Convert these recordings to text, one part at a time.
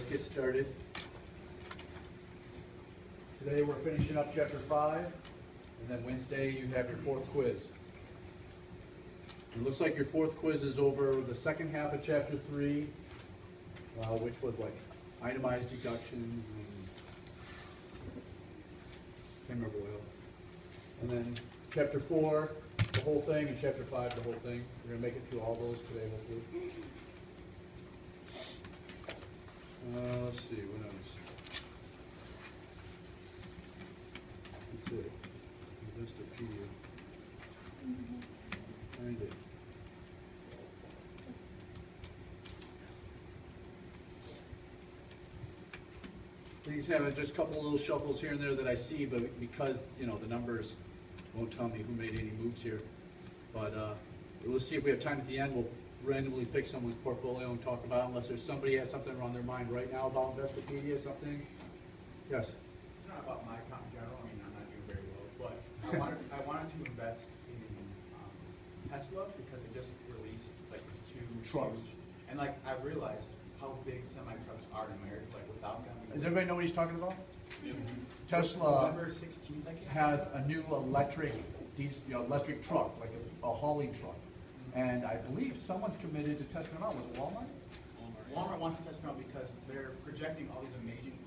let's get started. Today we're finishing up chapter 5, and then Wednesday you have your 4th quiz. It looks like your 4th quiz is over the second half of chapter 3, which was like itemized deductions and can't remember what else. And then chapter 4, the whole thing, and chapter 5, the whole thing. We're going to make it through all those today, hopefully. Let's see, what else? That's it. Investopedia. Find it. Things have just a couple of little shuffles here and there that I see, but because, you know, the numbers won't tell me who made any moves here. But we'll see if we have time at the end. We'll randomly pick someone's portfolio and talk about it, unless there's somebody has something on their mind right now about Investopedia, something. Yes? It's not about my account in general. I mean, I'm not doing very well, but I wanted to invest in Tesla because they just released like these 2 trucks. And like I realized how big semi-trucks are in America, like without them. Does everybody know what he's talking about? Mm-hmm. Tesla November 16th, I guess? has a new electric truck, like a hauling truck. And I believe someone's committed to testing them out. Was it Walmart? Walmart wants to test them out because they're projecting all these amazing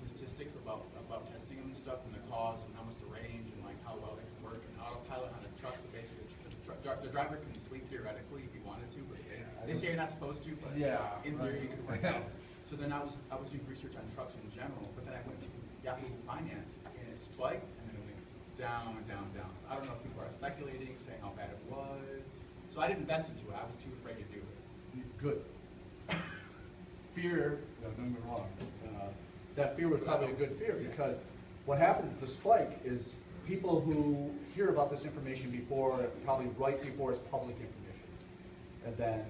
statistics about testing them and stuff, and the cost and how much the range and like how well they can work and autopilot on a truck. So basically, the driver can sleep theoretically if he wanted to, but they say you're not supposed to. But in theory, it could work out. So then I was doing research on trucks in general, but then I went to Yahoo Finance and it spiked and then it went down and down and down. So I don't know if people are speculating, saying how bad it was. So I didn't invest into it. I was too afraid to do it. Good. Fear, no, don't get me wrong. That fear was probably a good fear because what happens, the spike is people who hear about this information before, probably right before it's public information. And then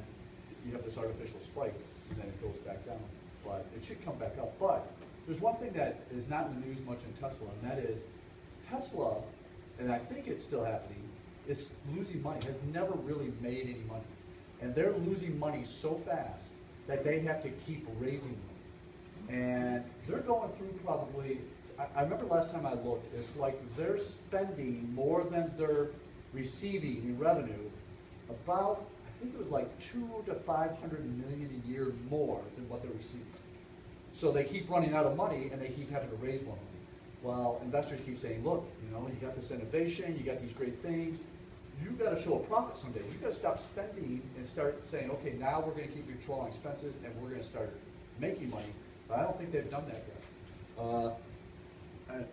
you have this artificial spike and then it goes back down. But it should come back up. But there's one thing that is not in the news much in Tesla, and that is Tesla, and I think it's still happening, is losing money, has never really made any money. And they're losing money so fast that they have to keep raising money. And they're going through probably, I remember last time I looked, it's like they're spending more than they're receiving in revenue, about, I think it was like 200 to 500 million a year more than what they're receiving. So they keep running out of money and they keep having to raise more money. While investors keep saying, look, you know, you got this innovation, you got these great things, you got to show a profit someday. You got to stop spending and start saying, okay, now we're going to keep controlling expenses and we're going to start making money. But I don't think they've done that yet.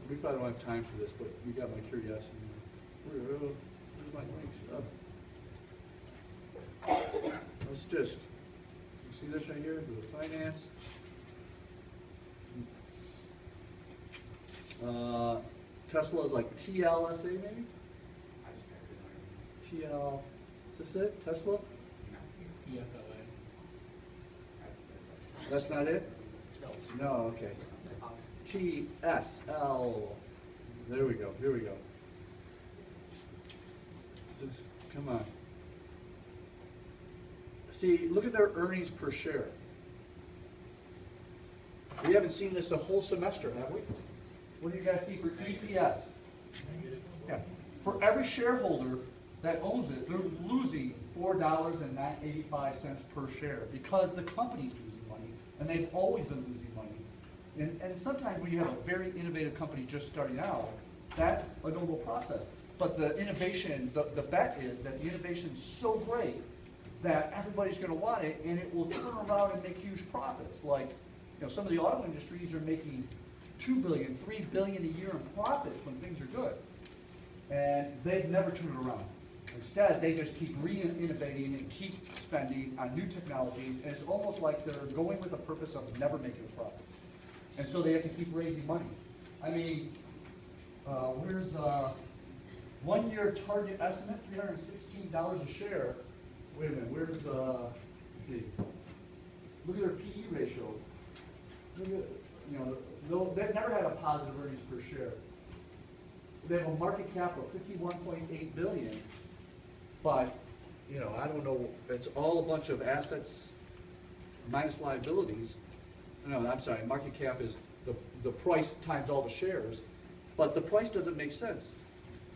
We probably don't have time for this, but we got my curiosity. Where's my links? Let's just, you see this right here, the finance. Tesla is like TLSA maybe? TL, is this it? Tesla? It's TSLA. That's not it? No, okay. TSL. There we go, here we go. Come on. See, look at their earnings per share. We haven't seen this a whole semester, have we? What do you guys see for EPS? Yeah. For every shareholder that owns it, they're losing $4.85 per share because the company's losing money, and they've always been losing money. And sometimes when you have a very innovative company just starting out, that's a normal process. But the innovation, the bet is that the innovation's so great that everybody's going to want it, and it will turn around and make huge profits. Like, you know, some of the auto industries are making $2 billion, $3 billion a year in profits when things are good. And they've never turned it around. Instead, they just keep re-innovating and keep spending on new technologies, and it's almost like they're going with a purpose of never making a profit. And so they have to keep raising money. I mean, where's 1 year target estimate, $316 a share. Wait a minute, where's, let's see. Look at their PE ratio. Look at, you know, they've never had a positive earnings per share. They have a market cap of $51.8 billion, but, you know, I don't know, it's all a bunch of assets minus liabilities, no, I'm sorry, market cap is the price times all the shares, but the price doesn't make sense.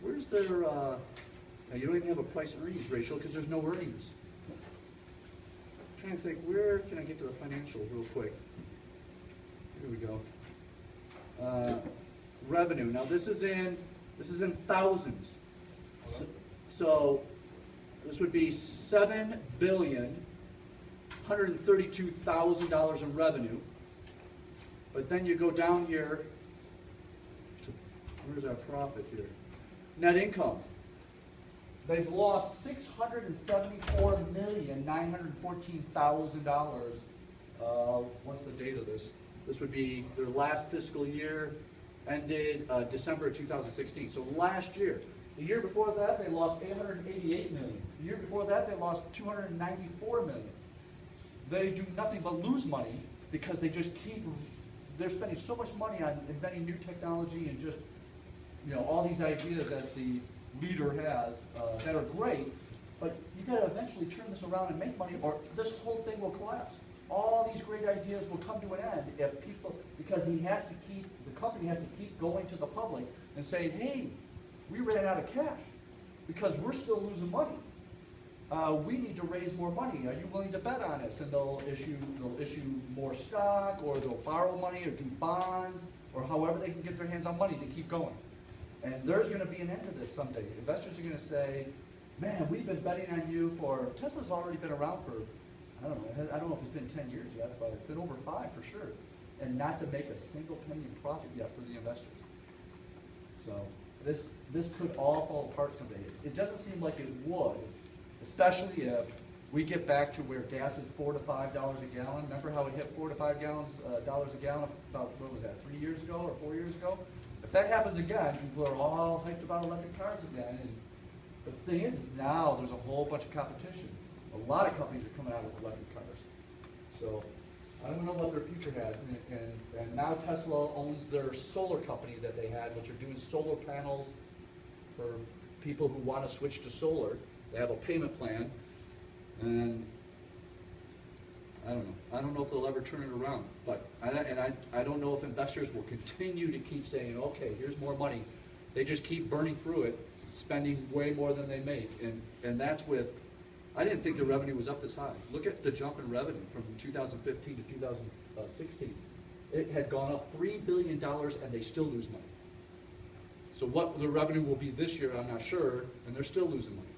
Where's their, now you don't even have a price earnings ratio because there's no earnings. I'm trying to think, where can I get to the financials real quick? Here we go. Revenue, now this is in thousands. So this would be $7,132,000 in revenue. But then you go down here to, where's our profit here? Net income. They've lost $674,914,000. What's the date of this? This would be their last fiscal year, ended December of 2016. So last year. The year before that, they lost $888 million. The year before that, they lost $294 million. They do nothing but lose money because they just keep, they're spending so much money on inventing new technology and just, you know, all these ideas that the leader has that are great, but you got to eventually turn this around and make money or this whole thing will collapse. All these great ideas will come to an end if people, because he has to keep, the company has to keep going to the public and saying, hey, we ran out of cash because we're still losing money. We need to raise more money. Are you willing to bet on us? And they'll issue more stock, or they'll borrow money, or do bonds, or however they can get their hands on money to keep going. And there's going to be an end to this someday. Investors are going to say, man, we've been betting on you for, Tesla's already been around for, I don't know if it's been 10 years yet, but it's been over 5 for sure. And not to make a single penny in profit yet for the investors. So this could all fall apart someday. It doesn't seem like it would, especially if we get back to where gas is $4 to $5 a gallon. Remember how it hit $4 to $5 dollars a gallon about, what was that, 3 years ago or 4 years ago? If that happens again, people are all hyped about electric cars again. And the thing is now there's a whole bunch of competition. A lot of companies are coming out with electric cars. So I don't know what their future has. And now Tesla owns their solar company that they had, which are doing solar panels for people who want to switch to solar. They have a payment plan. And I don't know. I don't know if they'll ever turn it around. But I don't know if investors will continue to keep saying, okay, here's more money. They just keep burning through it, spending way more than they make. And that's with, I didn't think the revenue was up this high. Look at the jump in revenue from 2015 to 2016. It had gone up $3 billion and they still lose money. So what the revenue will be this year, I'm not sure, and they're still losing money.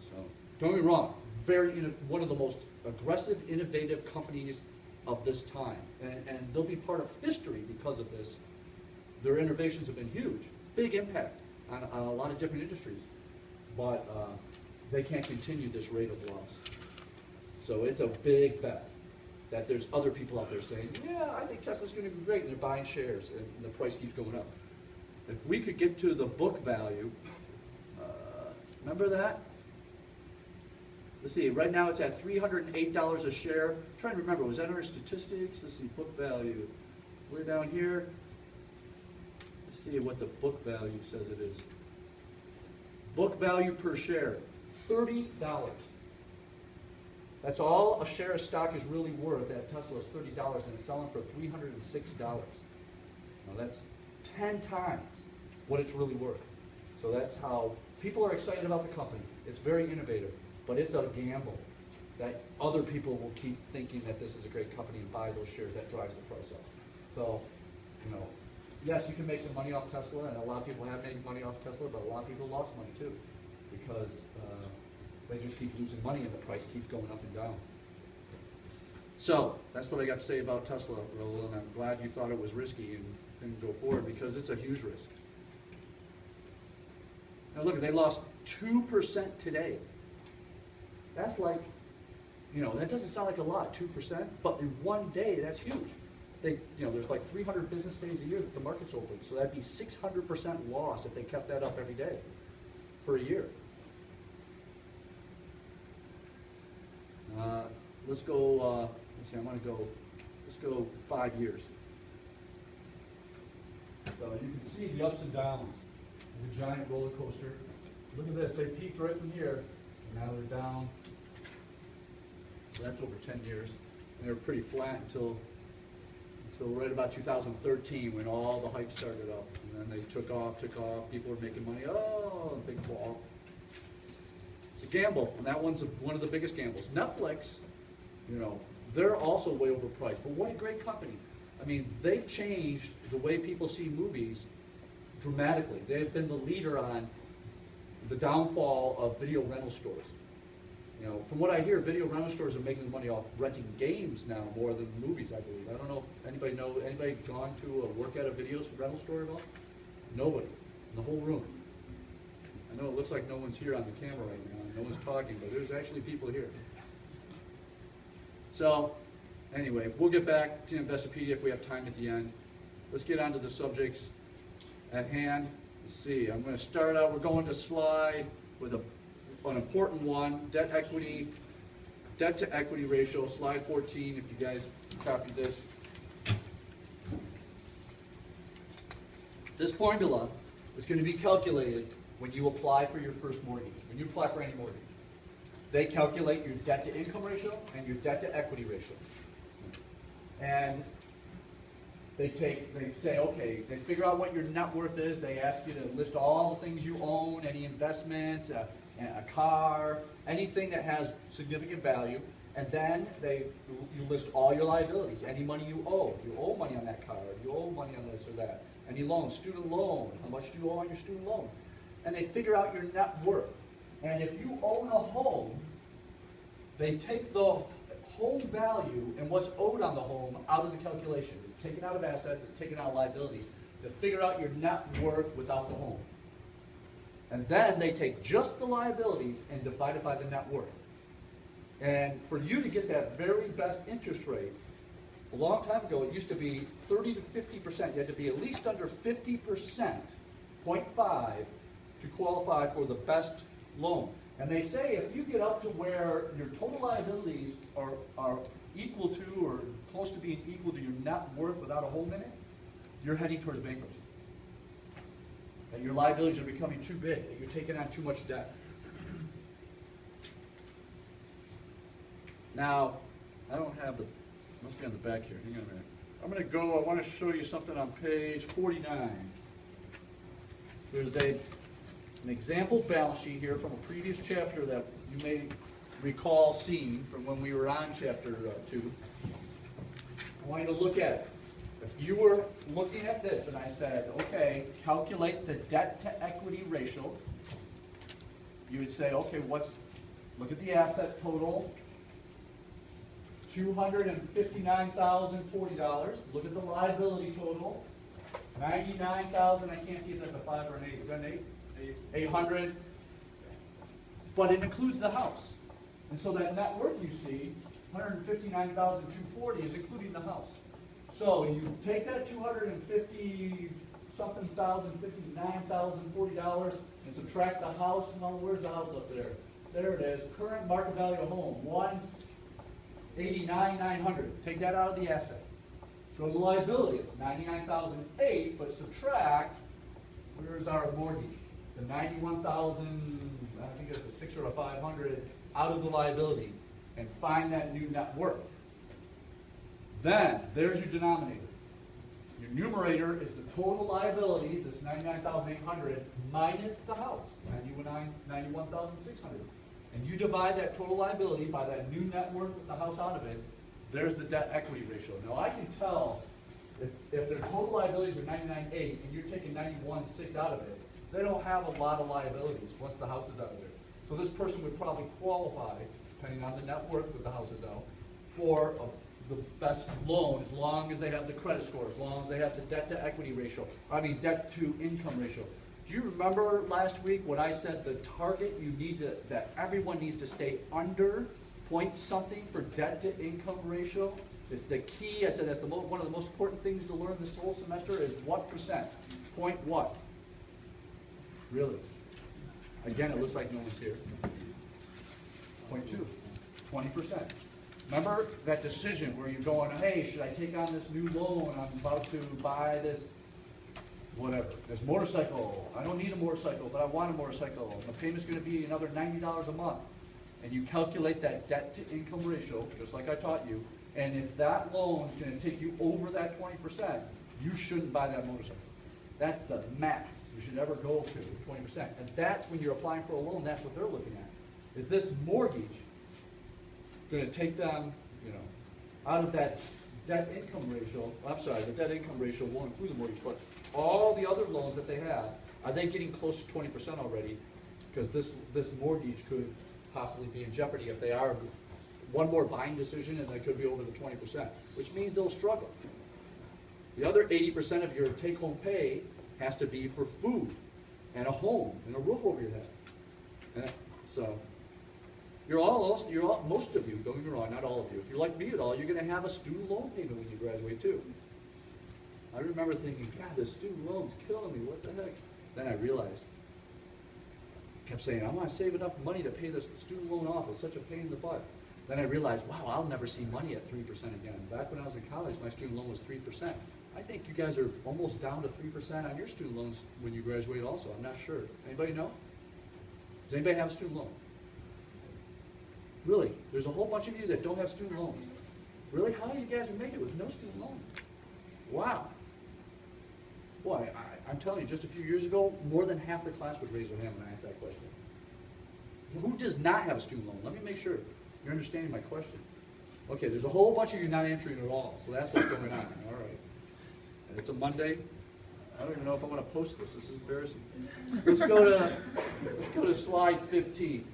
So don't get me wrong, one of the most aggressive, innovative companies of this time. And they'll be part of history because of this. Their innovations have been huge, big impact on a lot of different industries. But they can't continue this rate of loss. So it's a big bet that there's other people out there saying, yeah, I think Tesla's going to be great, and they're buying shares, and the price keeps going up. If we could get to the book value, remember that? Let's see, right now it's at $308 a share. I'm trying to remember, was that our statistics? Let's see, book value. Way down here. Let's see what the book value says it is. Book value per share, $30. That's all a share of stock is really worth at Tesla is $30, and it's selling for $306. Now that's 10 times what it's really worth. So that's how people are excited about the company. It's very innovative, but it's a gamble that other people will keep thinking that this is a great company and buy those shares. That drives the price up. So, you know, yes, you can make some money off Tesla, and a lot of people have made money off Tesla, but a lot of people lost money too because they just keep losing money and the price keeps going up and down. So that's what I got to say about Tesla, Raul, and I'm glad you thought it was risky and didn't go forward because it's a huge risk. Now look, they lost 2% today. That's like, you know, that doesn't sound like a lot, 2%, but in one day, that's huge. There's like 300 business days a year that the market's open, so that'd be 600% loss if they kept that up every day for a year. Let's go, let's see, let's go 5 years. So you can see the ups and downs of the giant roller coaster. Look at this, they peaked right from here, and now they're down. So that's over 10 years. And they were pretty flat until So right about 2013, when all the hype started up, and then they took off, people were making money, oh, big fall. It's a gamble, and that one's one of the biggest gambles. Netflix, you know, they're also way overpriced, but what a great company. I mean, they've changed the way people see movies dramatically. They've been the leader on the downfall of video rental stores. You know, from what I hear, video rental stores are making money off renting games now more than movies, I believe. I don't know if anybody gone to work at a video rental store at all? Nobody in the whole room. I know it looks like no one's here on the camera right now, no one's talking, but there's actually people here. So, anyway, we'll get back to Investopedia if we have time at the end. Let's get on to the subjects at hand. Let's see, I'm going to start out, we're going to slide with an important one, debt to equity ratio, slide 14, if you guys copy this. This formula is going to be calculated when you apply for your first mortgage, when you apply for any mortgage. They calculate your debt to income ratio and your debt to equity ratio. And they say, okay, they figure out what your net worth is. They ask you to list all the things you own, any investments, a car, anything that has significant value. And then you list all your liabilities, any money you owe. If you owe money on that car, you owe money on this or that. Any loans, student loan, how much do you owe on your student loan? And they figure out your net worth. And if you own a home, they take the home value and what's owed on the home out of the calculation. It's taken out of assets, it's taken out of liabilities to figure out your net worth without the home. And then they take just the liabilities and divide it by the net worth. And for you to get that very best interest rate, a long time ago it used to be 30 to 50%. You had to be at least under 50%, 0.5, to qualify for the best loan. And they say if you get up to where your total liabilities are equal to or close to being equal to your net worth without a home in it, you're heading towards bankruptcy. That your liabilities are becoming too big, that you're taking on too much debt. Now, I don't have the, must be on the back here, hang on a minute. I'm going to go, I want to show you something on page 49. There's an example balance sheet here from a previous chapter that you may recall seeing from when we were on chapter 2. I want you to look at it. If you were looking at this and I said, okay, calculate the debt to equity ratio, you would say, okay, look at the asset total, $259,040. Look at the liability total, $99,000. I can't see if that's a 5 or an 8. Is that an 8? 800. But it includes the house. And so that net worth you see, $159,240, is including the house. So you take that $250-something thousand, $59,040, and subtract the house. No, where's the house up there? There it is. Current market value of home, $189,900. Take that out of the asset. Go to the liability. It's $99,008, but subtract. Where's our mortgage? The $91,000. I think it's a 6 or a 500 out of the liability, and find that new net worth. Then, there's your denominator. Your numerator is the total liabilities, this $99,800, minus the house, $91,600. And you divide that total liability by that new net worth with the house out of it, there's the debt equity ratio. Now, I can tell if their total liabilities are $99,800 and you're taking $91,600 out of it, they don't have a lot of liabilities once the house is out of there. So this person would probably qualify, depending on the net worth with the house is out, for the best loan as long as they have the credit score, as long as they have the debt to equity ratio, debt to income ratio. Do you remember last week when I said the target that everyone needs to stay under point something for debt to income ratio? It's the key. I said that's one of the most important things to learn this whole semester is what percent? Point what? Really? Again, it looks like no one's here. 0.2, 20%. Remember that decision where you're going, hey, should I take on this new loan? I'm about to buy this, whatever. This motorcycle. I don't need a motorcycle, but I want a motorcycle. The payment's going to be another $90 a month. And you calculate that debt to income ratio, just like I taught you, And if that loan is gonna take you over that 20%, you shouldn't buy that motorcycle. That's the max you should ever go to, 20%. And that's when you're applying for a loan, that's what they're looking at. Is this mortgage gonna take them, you know, out of that debt income ratio? I'm sorry, the debt income ratio won't include the mortgage, but all the other loans that they have, are they getting close to 20% already? Because this mortgage could possibly be in jeopardy if they are one more buying decision, and they could be over the 20%, which means they'll struggle. The other 80% of your take-home pay has to be for food and a home and a roof over your head. And so most of you, don't get me wrong, not all of you, if you're like me at all, you're going to have a student loan payment when you graduate too. I remember thinking, God, this student loan's killing me, what the heck? Then I realized, kept saying, I want to save enough money to pay this student loan off. It's such a pain in the butt. Then I realized, wow, I'll never see money at 3% again. Back when I was in college, my student loan was 3%. I think you guys are almost down to 3% on your student loans when you graduate also. I'm not sure. Anybody know? Does anybody have a student loan? Really? There's a whole bunch of you that don't have student loans. Really? How do you guys make it with no student loan? Wow. Boy, I'm telling you, just a few years ago, more than half the class would raise their hand when I asked that question. Who does not have a student loan? Let me make sure you're understanding my question. Okay, there's a whole bunch of you not answering at all, so that's what's going on. All right. And it's a Monday. I don't even know if I'm going to post this. This is embarrassing. Let's go to slide 15.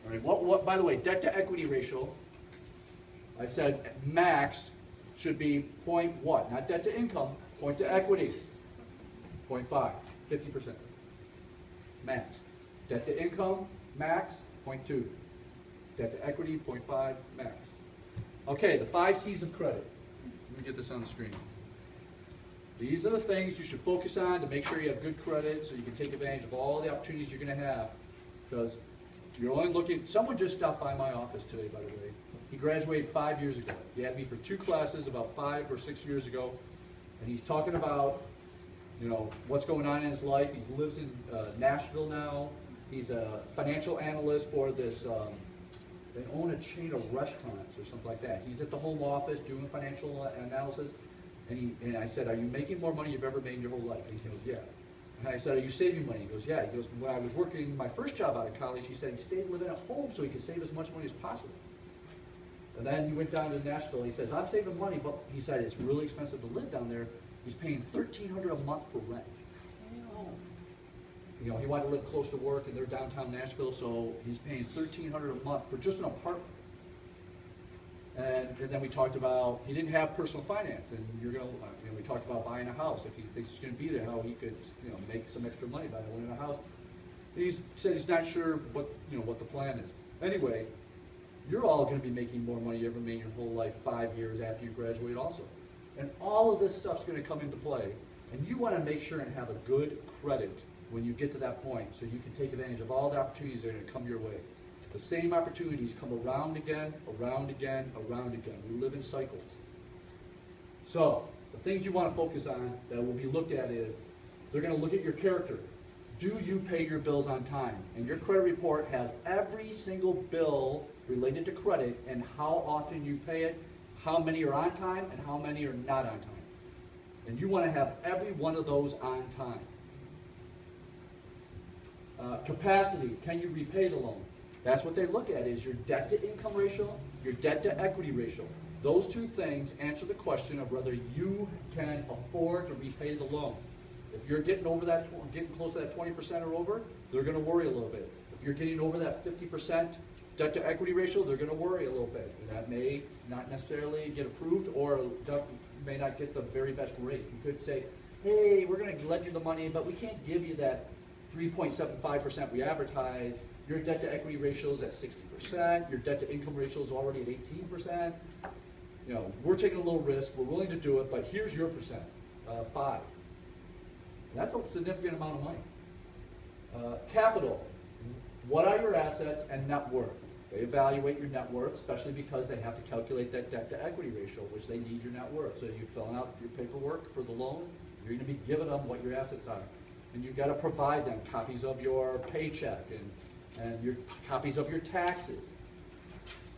All right. What? By the way, debt to equity ratio. I said max should be point what? Not debt to income. Point to equity. 0.5. 50%. Max. Debt to income max 0.2. Debt to equity 0.5 max. Okay, the 5 C's of credit. Let me get this on the screen. These are the things you should focus on to make sure you have good credit so you can take advantage of all the opportunities you're going to have. Because you're only looking, someone just stopped by my office today, by the way. He graduated 5 years ago. He had me for 2 classes about 5 or 6 years ago. And he's talking about, you know, what's going on in his life. He lives in Nashville now. He's a financial analyst for this, they own a chain of restaurants or something like that. He's at the home office doing financial analysis. And I said, are you making more money you've ever made in your whole life? And he goes, yeah. And I said, are you saving money? He goes, yeah. He goes, when I was working my first job out of college, he said he stayed living at home so he could save as much money as possible. And then he went down to Nashville. He says, I'm saving money, but he said it's really expensive to live down there. He's paying $1,300 a month for rent. You know, he wanted to live close to work, and they're downtown Nashville, so he's paying $1,300 a month for just an apartment. And then we talked about, he didn't have personal finance, and we talked about buying a house. If he thinks he's going to be there, how he could, you know, make some extra money by owning a house. He said he's not sure what the plan is. Anyway, you're all going to be making more money you ever made your whole life 5 years after you graduate also. And all of this stuff's going to come into play. And you want to make sure and have a good credit when you get to that point so you can take advantage of all the opportunities that are going to come your way. The same opportunities come around again, around again, around again. We live in cycles. So the things you want to focus on that will be looked at is they're going to look at your character. Do you pay your bills on time? And your credit report has every single bill related to credit and how often you pay it, how many are on time, and how many are not on time. And you want to have every one of those on time. Capacity, can you repay the loan? That's what they look at, is your debt to income ratio, your debt to equity ratio. Those two things answer the question of whether you can afford to repay the loan. If you're getting over that, getting close to that 20% or over, they're going to worry a little bit. If you're getting over that 50% debt to equity ratio, they're going to worry a little bit. And that may not necessarily get approved, or may not get the very best rate. You could say, hey, we're going to lend you the money, but we can't give you that 3.75% we advertise. Your debt to equity ratio is at 60%. Your debt to income ratio is already at 18%. You know, we're taking a little risk. We're willing to do it, but here's your percent, 5. That's a significant amount of money. Capital. What are your assets and net worth? They evaluate your net worth, especially because they have to calculate that debt to equity ratio, which they need your net worth. So you fill out your paperwork for the loan, you're going to be giving them what your assets are. And you've got to provide them copies of your paycheck and your copies of your taxes.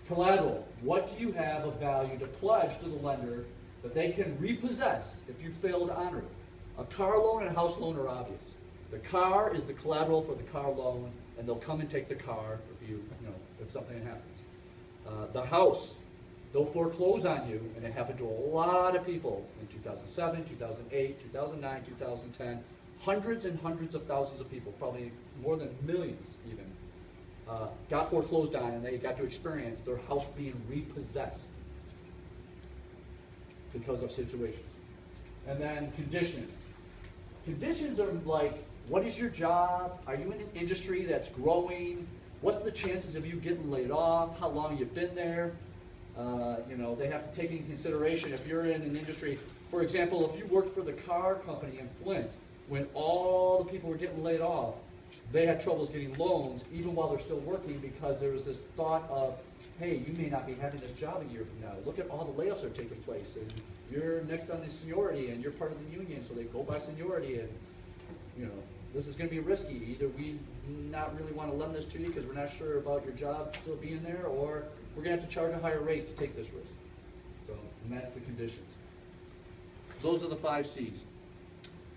Collateral. What do you have of value to pledge to the lender that they can repossess if you fail to honor it? A car loan and a house loan are obvious. The car is the collateral for the car loan, and they'll come and take the car if something happens. The house, they'll foreclose on you, and it happened to a lot of people in 2007, 2008, 2009, 2010. Hundreds and hundreds of thousands of people, probably more than millions even, got foreclosed on, and they got to experience their house being repossessed because of situations. And then conditions. Conditions are like, what is your job? Are you in an industry that's growing? What's the chances of you getting laid off? How long you've been there? They have to take into consideration if you're in an industry, for example, if you worked for the car company in Flint, when all the people were getting laid off, they had troubles getting loans even while they're still working because there was this thought of, hey, you may not be having this job a year from now. Look at all the layoffs that are taking place, and you're next on the seniority, and you're part of the union, so they go by seniority, and this is going to be risky. Either we not really want to lend this to you because we're not sure about your job still being there, or we're going to have to charge a higher rate to take this risk. So, and that's the conditions. Those are the 5 C's.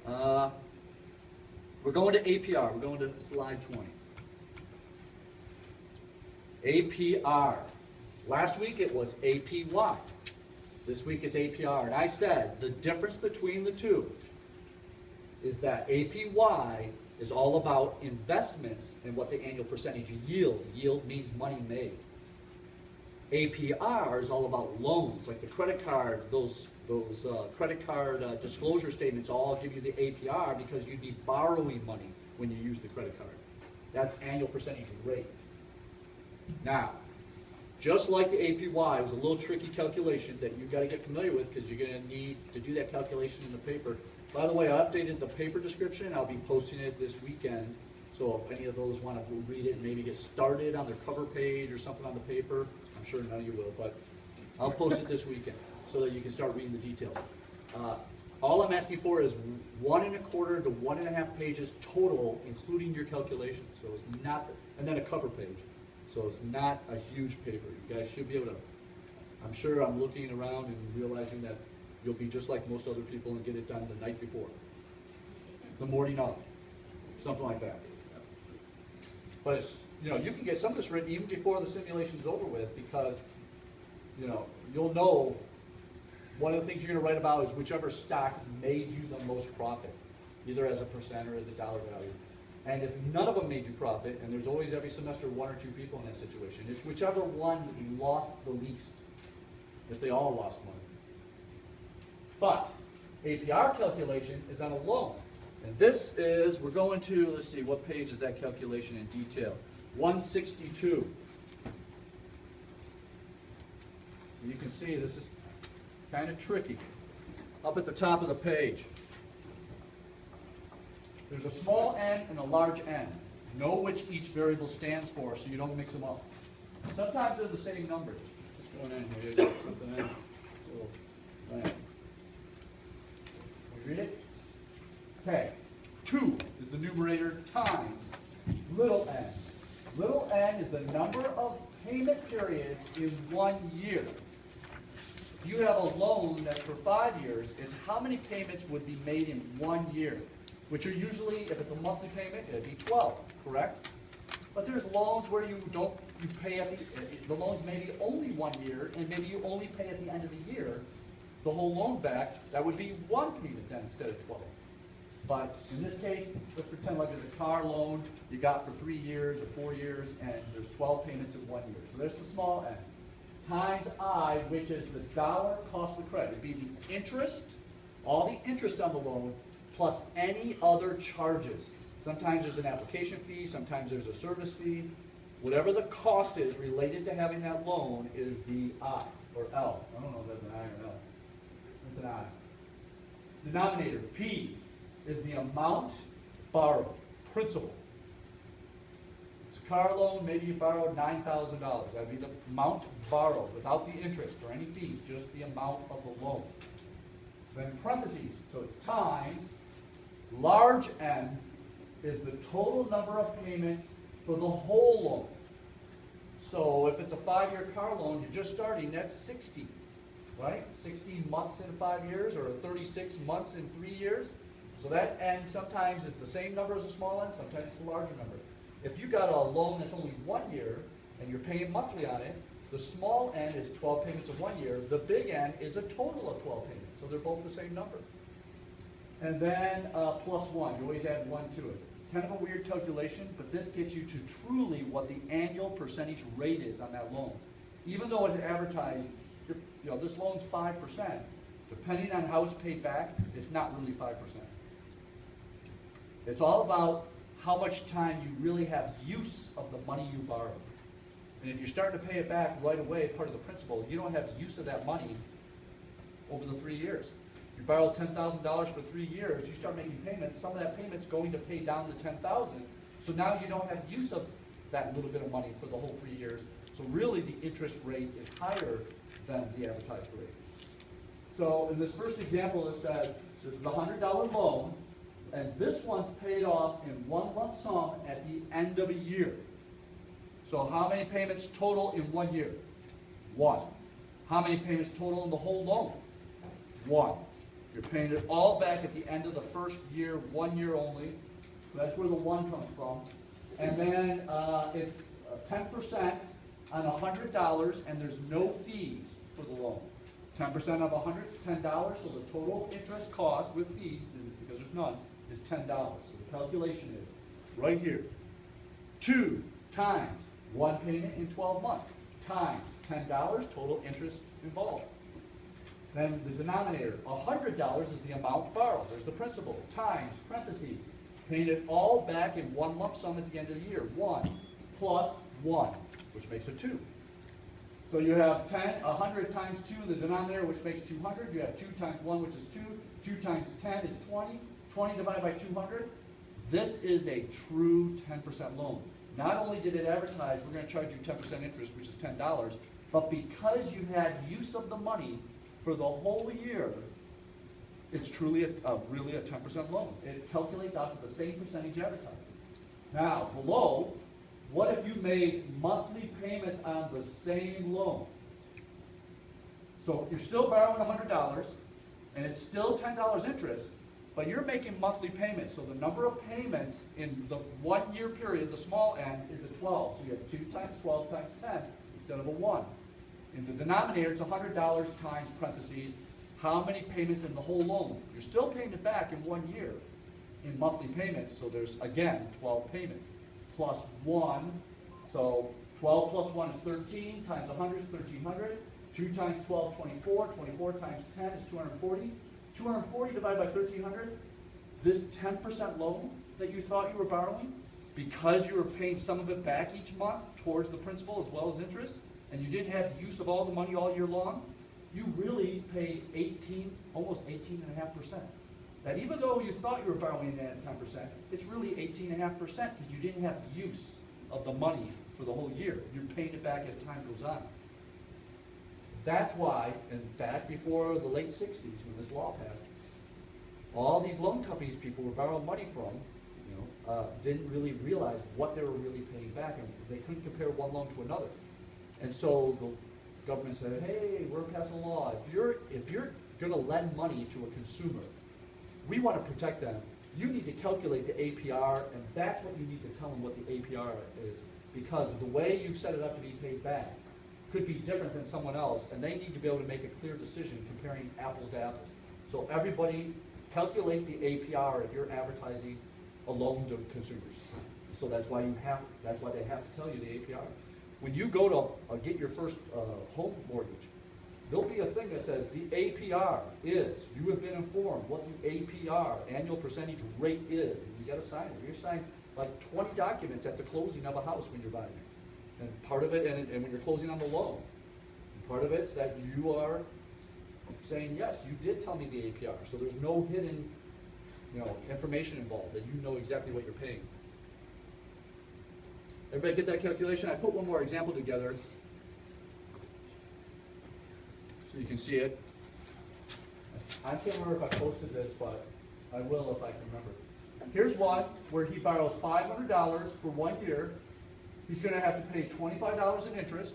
We're going to APR. We're going to slide 20. APR. Last week it was APY. This week is APR. And I said the difference between the two is that APY is all about investments and what the annual percentage yield. Yield means money made. APR is all about loans, like the credit card. Those credit card disclosure statements all give you the APR because you'd be borrowing money when you use the credit card. That's annual percentage rate. Now, just like the APY, it was a little tricky calculation that you've got to get familiar with because you're going to need to do that calculation in the paper. By the way, I updated the paper description. I'll be posting it this weekend. So if any of those want to read it and maybe get started on their cover page or something on the paper, I'm sure none of you will, but I'll post it this weekend so that you can start reading the details. All I'm asking for is 1 1/4 to 1.5 pages total, including your calculations. So it's not, and then a cover page. So it's not a huge paper. You guys should be able to, I'm sure I'm looking around and realizing that you'll be just like most other people and get it done the night before. The morning of. Something like that. But it's, you can get some of this written even before the simulation's over with because, you'll know one of the things you're going to write about is whichever stock made you the most profit, either as a percent or as a dollar value. And if none of them made you profit, and there's always every semester 1 or 2 people in that situation, it's whichever one lost the least, if they all lost money. But APR calculation is on a loan. And this is, we're going to, let's see, what page is that calculation in detail? 162. You can see this is kind of tricky. Up at the top of the page, there's a small n and a large n. Know which each variable stands for so you don't mix them up. Sometimes they're the same numbers. What's going on here? There's something in. We read it? Okay. 2 is the numerator times little n. Little n is the number of payment periods in 1 year. If you have a loan that's for 5 years, it's how many payments would be made in 1 year, which are usually, if it's a monthly payment, it'd be 12, correct? But there's loans where you pay at the loan's maybe only 1 year, and maybe you only pay at the end of the year the whole loan back. That would be 1 payment then instead of 12. But in this case, let's pretend like there's a car loan you got for 3 years or 4 years, and there's 12 payments in 1 year. So there's the small n. Times I, which is the dollar cost of credit. It'd be the interest, all the interest on the loan, plus any other charges. Sometimes there's an application fee, sometimes there's a service fee. Whatever the cost is related to having that loan is the I, or L. I don't know if that's an I or L. It's an I. Denominator, P, is the amount borrowed, principal. It's a car loan, maybe you borrowed $9,000. That would be the amount borrowed without the interest or any fees, just the amount of the loan. Then parentheses, so it's times, large N is the total number of payments for the whole loan. So if it's a 5-year car loan, you're just starting, that's 60, right? 60 months in 5 years, or 36 months in 3 years. So that end sometimes is the same number as a small end, sometimes it's a larger number. If you got a loan that's only 1 year, and you're paying monthly on it, the small end is 12 payments of 1 year, the big end is a total of 12 payments, so they're both the same number. And then plus 1, you always add 1 to it. Kind of a weird calculation, but this gets you to truly what the annual percentage rate is on that loan. Even though it's advertised, you know, this loan's 5%, depending on how it's paid back, it's not really 5%. It's all about how much time you really have use of the money you borrowed. And if you're starting to pay it back right away, part of the principal, you don't have use of that money over the 3 years. You borrow $10,000 for 3 years, you start making payments, some of that payment's going to pay down the $10,000, so now you don't have use of that little bit of money for the whole 3 years. So really the interest rate is higher than the advertised rate. So in this first example, it says this is a $100 loan, and this one's paid off in one lump sum at the end of a year. So how many payments total in 1 year? 1. How many payments total in the whole loan? 1. You're paying it all back at the end of the first year, 1 year only. So that's where the 1 comes from. And then it's 10% on $100, and there's no fees for the loan. 10% of 100 is $10, so the total interest cost with fees, because there's none, is $10. So the calculation is right here. 2 times 1 payment in 12 months times $10 total interest involved. Then the denominator, $100 is the amount borrowed. There's the principal, times, parentheses, paying it all back in one lump sum at the end of the year. 1 plus 1, which makes a 2. So you have 100 times 2 in the denominator, which makes 200. You have 2 times 1, which is 2. 2 times 10 is 20. 20 divided by 200. This is a true 10% loan. Not only did it advertise, we're going to charge you 10% interest, which is $10, but because you had use of the money for the whole year, it's truly really a 10% loan. It calculates out to the same percentage advertised. Now, below, what if you made monthly payments on the same loan? So you're still borrowing $100, and it's still $10 interest, but you're making monthly payments. So the number of payments in the 1 year period, the small end, is a 12. So you have 2 times 12 times 10 instead of a 1. In the denominator, it's $100 times parentheses, how many payments in the whole loan? You're still paying it back in 1 year in monthly payments, so there's, again, 12 payments. Plus 1, so 12 plus 1 is 13, times 100 is 1,300. 2 times 12 is 24, 24 times 10 is 240. 240 divided by 1,300, this 10% loan that you thought you were borrowing, because you were paying some of it back each month towards the principal as well as interest, and you didn't have use of all the money all year long, you really paid almost 18.5%. That even though you thought you were borrowing at 10%, it's really 18.5% because you didn't have use of the money for the whole year. You're paying it back as time goes on. That's why, and back before the late 60s when this law passed, all these loan companies people were borrowing money from, didn't really realize what they were really paying back, and they couldn't compare one loan to another. And so the government said, hey, we're passing a law. If you're going to lend money to a consumer, we want to protect them. You need to calculate the APR, and that's what you need to tell them what the APR is, because the way you've set it up to be paid back could be different than someone else, and they need to be able to make a clear decision comparing apples to apples. So everybody calculate the APR if you're advertising a loan to consumers. So that's why they have to tell you the APR. When you go to get your first home mortgage, there'll be a thing that says the APR is, you have been informed what the APR, annual percentage rate is, and you got to sign it. You're signing like 20 documents at the closing of a house when you're buying it. And part of it, and when you're closing on the loan, part of it's that you are saying, yes, you did tell me the APR. So there's no hidden information involved, that you know exactly what you're paying. Everybody get that calculation? I put one more example together so you can see it. I can't remember if I posted this, but I will if I can remember. Here's one where he borrows $500 for 1 year, he's gonna have to pay $25 in interest,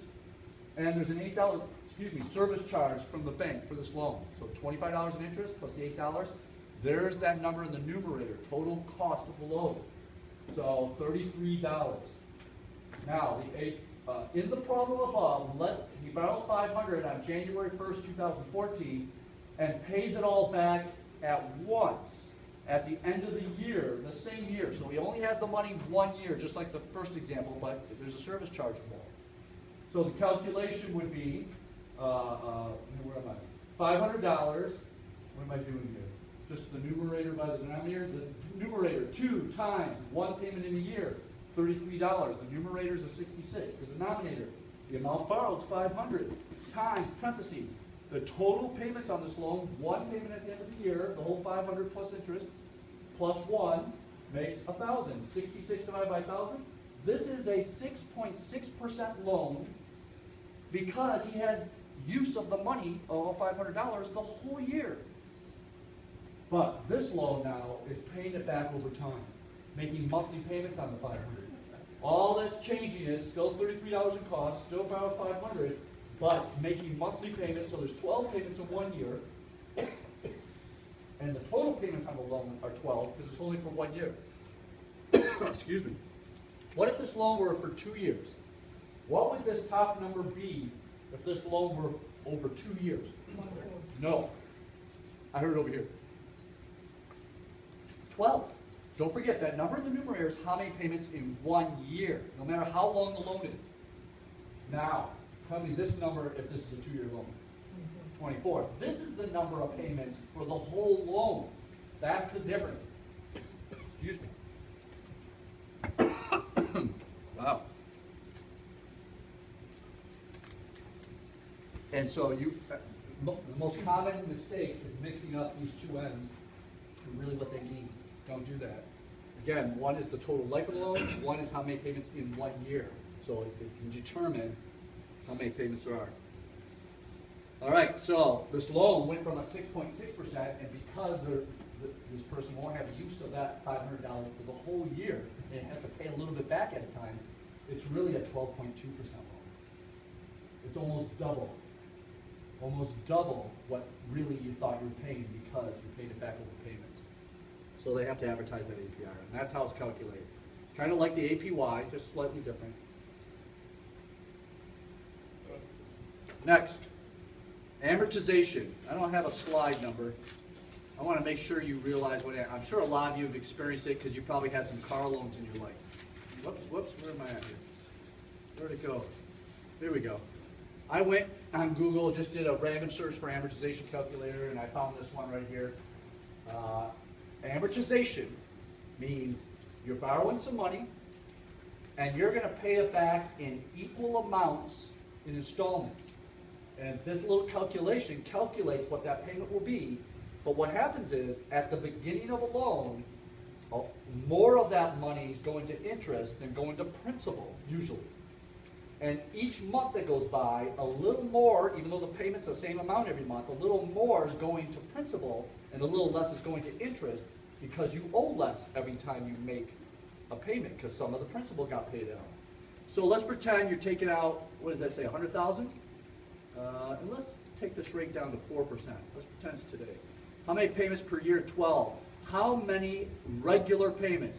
and there's an $8, service charge from the bank for this loan. So $25 in interest plus the $8, there's that number in the numerator, total cost of the loan. So $33. Now, in the problem above, he borrows $500 on January 1st, 2014, and pays it all back at once, at the end of the year, the same year. So he only has the money 1 year, just like the first example, but there's a service charge involved. So the calculation would be, where am I? $500. What am I doing here? Just the numerator by the denominator? The numerator, 2 times 1 payment in a year, $33. The numerator is a 66. The denominator, the amount borrowed is 500 times, parentheses. The total payments on this loan, 1 payment at the end of the year, the whole 500 plus interest, plus 1 makes 1,000. 66 divided by 1,000. This is a 6.6% loan because he has use of the money of $500 the whole year. But this loan now is paying it back over time, making monthly payments on the $500. All that's changing is still $33 in cost, still borrowed $500, but making monthly payments, so there's 12 payments in 1 year, and the total payments on the loan are 12 because it's only for 1 year. Excuse me. What if this loan were for 2 years? What would this top number be if this loan were over 2 years? No. I heard it over here. 12. Don't forget that number in the numerator is how many payments in 1 year, no matter how long the loan is. Now, tell me this number if this is a 2-year loan. 24. This is the number of payments for the whole loan. That's the difference. Excuse me. Wow. And so the most common mistake is mixing up these two ends to really what they mean. Don't do that. Again, one is the total life of the loan, one is how many payments in 1 year. So it can determine how many payments there are. All right, so this loan went from a 6.6%, and because this person won't have use of that $500 for the whole year, and it has to pay a little bit back at a time, it's really a 12.2% loan. It's almost double what really you thought you were paying because you paid it back over payments. So they have to advertise that APR, and that's how it's calculated. Kind of like the APY, just slightly different. Next, amortization. I don't have a slide number. I want to make sure you realize what I'm sure a lot of you have experienced it because you probably had some car loans in your life. Whoops, where am I at here? Where'd it go? There we go. I went on Google, just did a random search for amortization calculator, and I found this one right here. Amortization means you're borrowing some money, and you're going to pay it back in equal amounts in installments. And this little calculation calculates what that payment will be. But what happens is, at the beginning of a loan, more of that money is going to interest than going to principal, usually. And each month that goes by, a little more, even though the payment's the same amount every month, a little more is going to principal, and a little less is going to interest, because you owe less every time you make a payment, because some of the principal got paid out. So let's pretend you're taking out, what does that say, $100,000? And let's take this rate down to 4%. Let's pretend it's today. How many payments per year? 12. How many regular payments?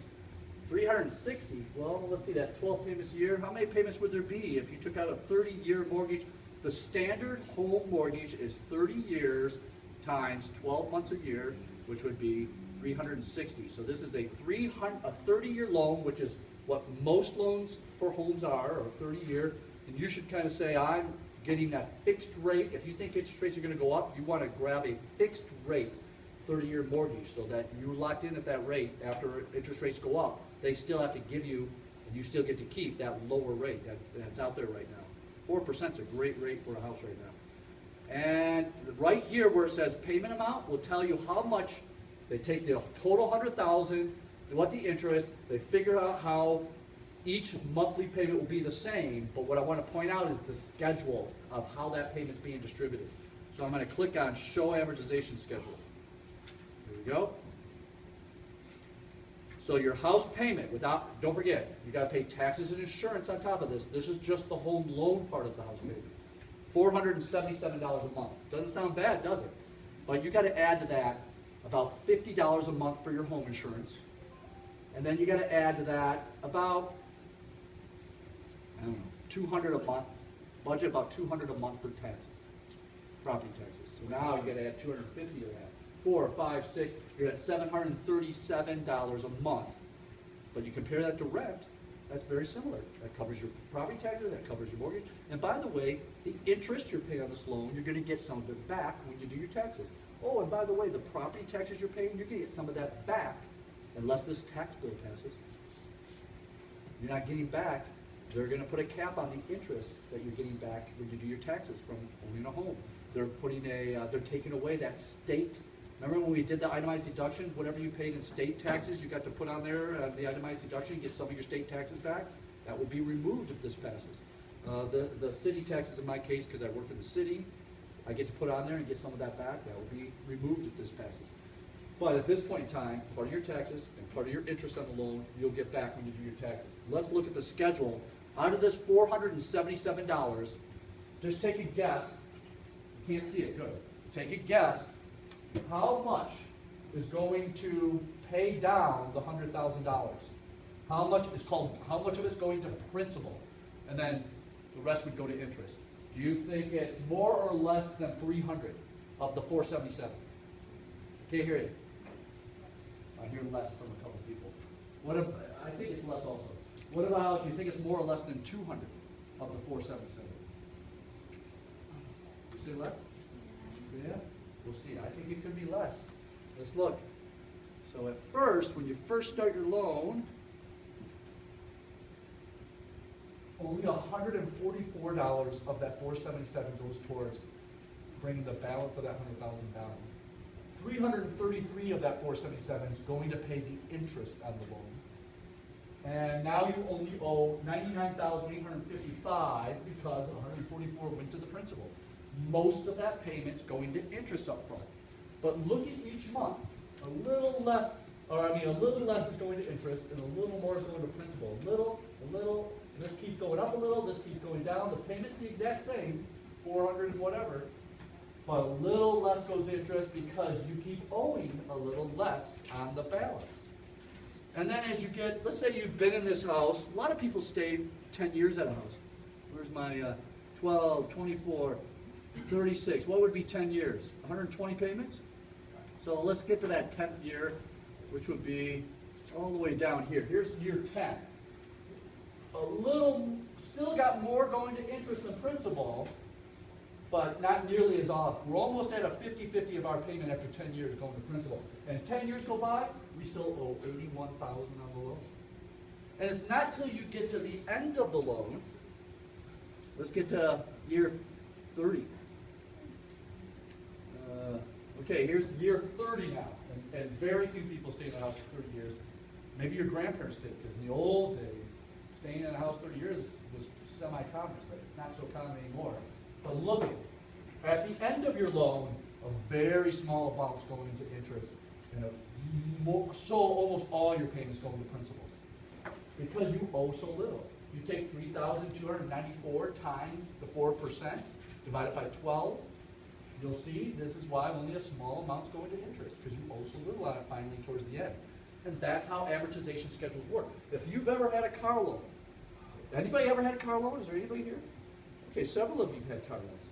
360. Well, let's see, that's 12 payments a year. How many payments would there be if you took out a 30-year mortgage? The standard home mortgage is 30 years times 12 months a year, which would be 360. So this is a 30-year loan, which is what most loans for homes are, or 30-year. And you should kind of say, I'm getting that fixed rate. If you think interest rates are going to go up, you want to grab a fixed rate 30-year mortgage so that you're locked in at that rate. After interest rates go up, they still have to give you, and you still get to keep that lower rate that's out there right now. 4% is a great rate for a house right now. And right here where it says payment amount will tell you how much. They take the total $100,000, what the interest, they figure out how each monthly payment will be the same, but what I want to point out is the schedule of how that payment is being distributed. So I'm going to click on Show Amortization Schedule. Here we go. So your house payment, don't forget, you gotta pay taxes and insurance on top of this. This is just the home loan part of the house payment. $477 a month. Doesn't sound bad, does it? But you gotta add to that about $50 a month for your home insurance. And then you gotta add to that about, I don't know, $200 a month. Budget about $200 a month for taxes, property taxes. So now you gotta add $250 of that. 4, 5, 6, you're at $737 a month. But you compare that to rent, that's very similar. That covers your property taxes, that covers your mortgage. And by the way, the interest you're paying on this loan, you're gonna get some of it back when you do your taxes. Oh, and by the way, the property taxes you're paying, you're gonna get some of that back, unless this tax bill passes. You're not getting back. They're gonna put a cap on the interest that you're getting back when you do your taxes from owning a home. They're taking away that state. Remember when we did the itemized deductions, whatever you paid in state taxes, you got to put on there the itemized deduction, get some of your state taxes back? That will be removed if this passes. The city taxes in my case, because I work in the city, I get to put on there and get some of that back. That will be removed if this passes. But at this point in time, part of your taxes and part of your interest on the loan, you'll get back when you do your taxes. Let's look at the schedule. Out of this $477, just take a guess. You can't see it, good. Take a guess. How much is going to pay down the $100,000? How much of it's going to principal? And then the rest would go to interest. Do you think it's more or less than 300 of the 477? Can't hear you. I hear less from a couple of people. I think it's less also. What about, do you think it's more or less than 200 of the 477? You say less? Yeah? We'll see. I think it could be less. Let's look. So at first, when you first start your loan, only $144 of that 477 goes towards bringing the balance of that 100,000 down. 333 of that 477 is going to pay the interest on the loan. And now you only owe $99,855 because 144 went to the principal. Most of that payment's going to interest up front. But look at each month. A little less is going to interest and a little more is going to principal. A little, and this keeps going up a little, this keeps going down. The payment's the exact same, 400 and whatever, but a little less goes to interest because you keep owing a little less on the balance. And then as you get, let's say you've been in this house, a lot of people stay 10 years at a house. Where's my 12, 24, 36, what would be 10 years? 120 payments? So let's get to that 10th year, which would be all the way down here. Here's year 10. Still got more going to interest than principal, but not nearly as often. We're almost at a 50-50 of our payment after 10 years going to principal. And 10 years go by, we still owe $81,000 on the loan. And it's not till you get to the end of the loan, let's get to year 30. Okay, here's year 30 now, and very few people stay in the house for 30 years. Maybe your grandparents did, because in the old days, staying in a house 30 years was semi-common, but it's not so common anymore. But look at the end of your loan, a very small amount's going into interest, and almost all your payments going to principal, because you owe so little. You take 3,294 times the 4%, divide it by 12. You'll see this is why only a small amount's going to interest, because you owe so little on it finally towards the end. And that's how amortization schedules work. If you've ever had a car loan, anybody ever had a car loan? Is there anybody here? Okay, several of you have had car loans.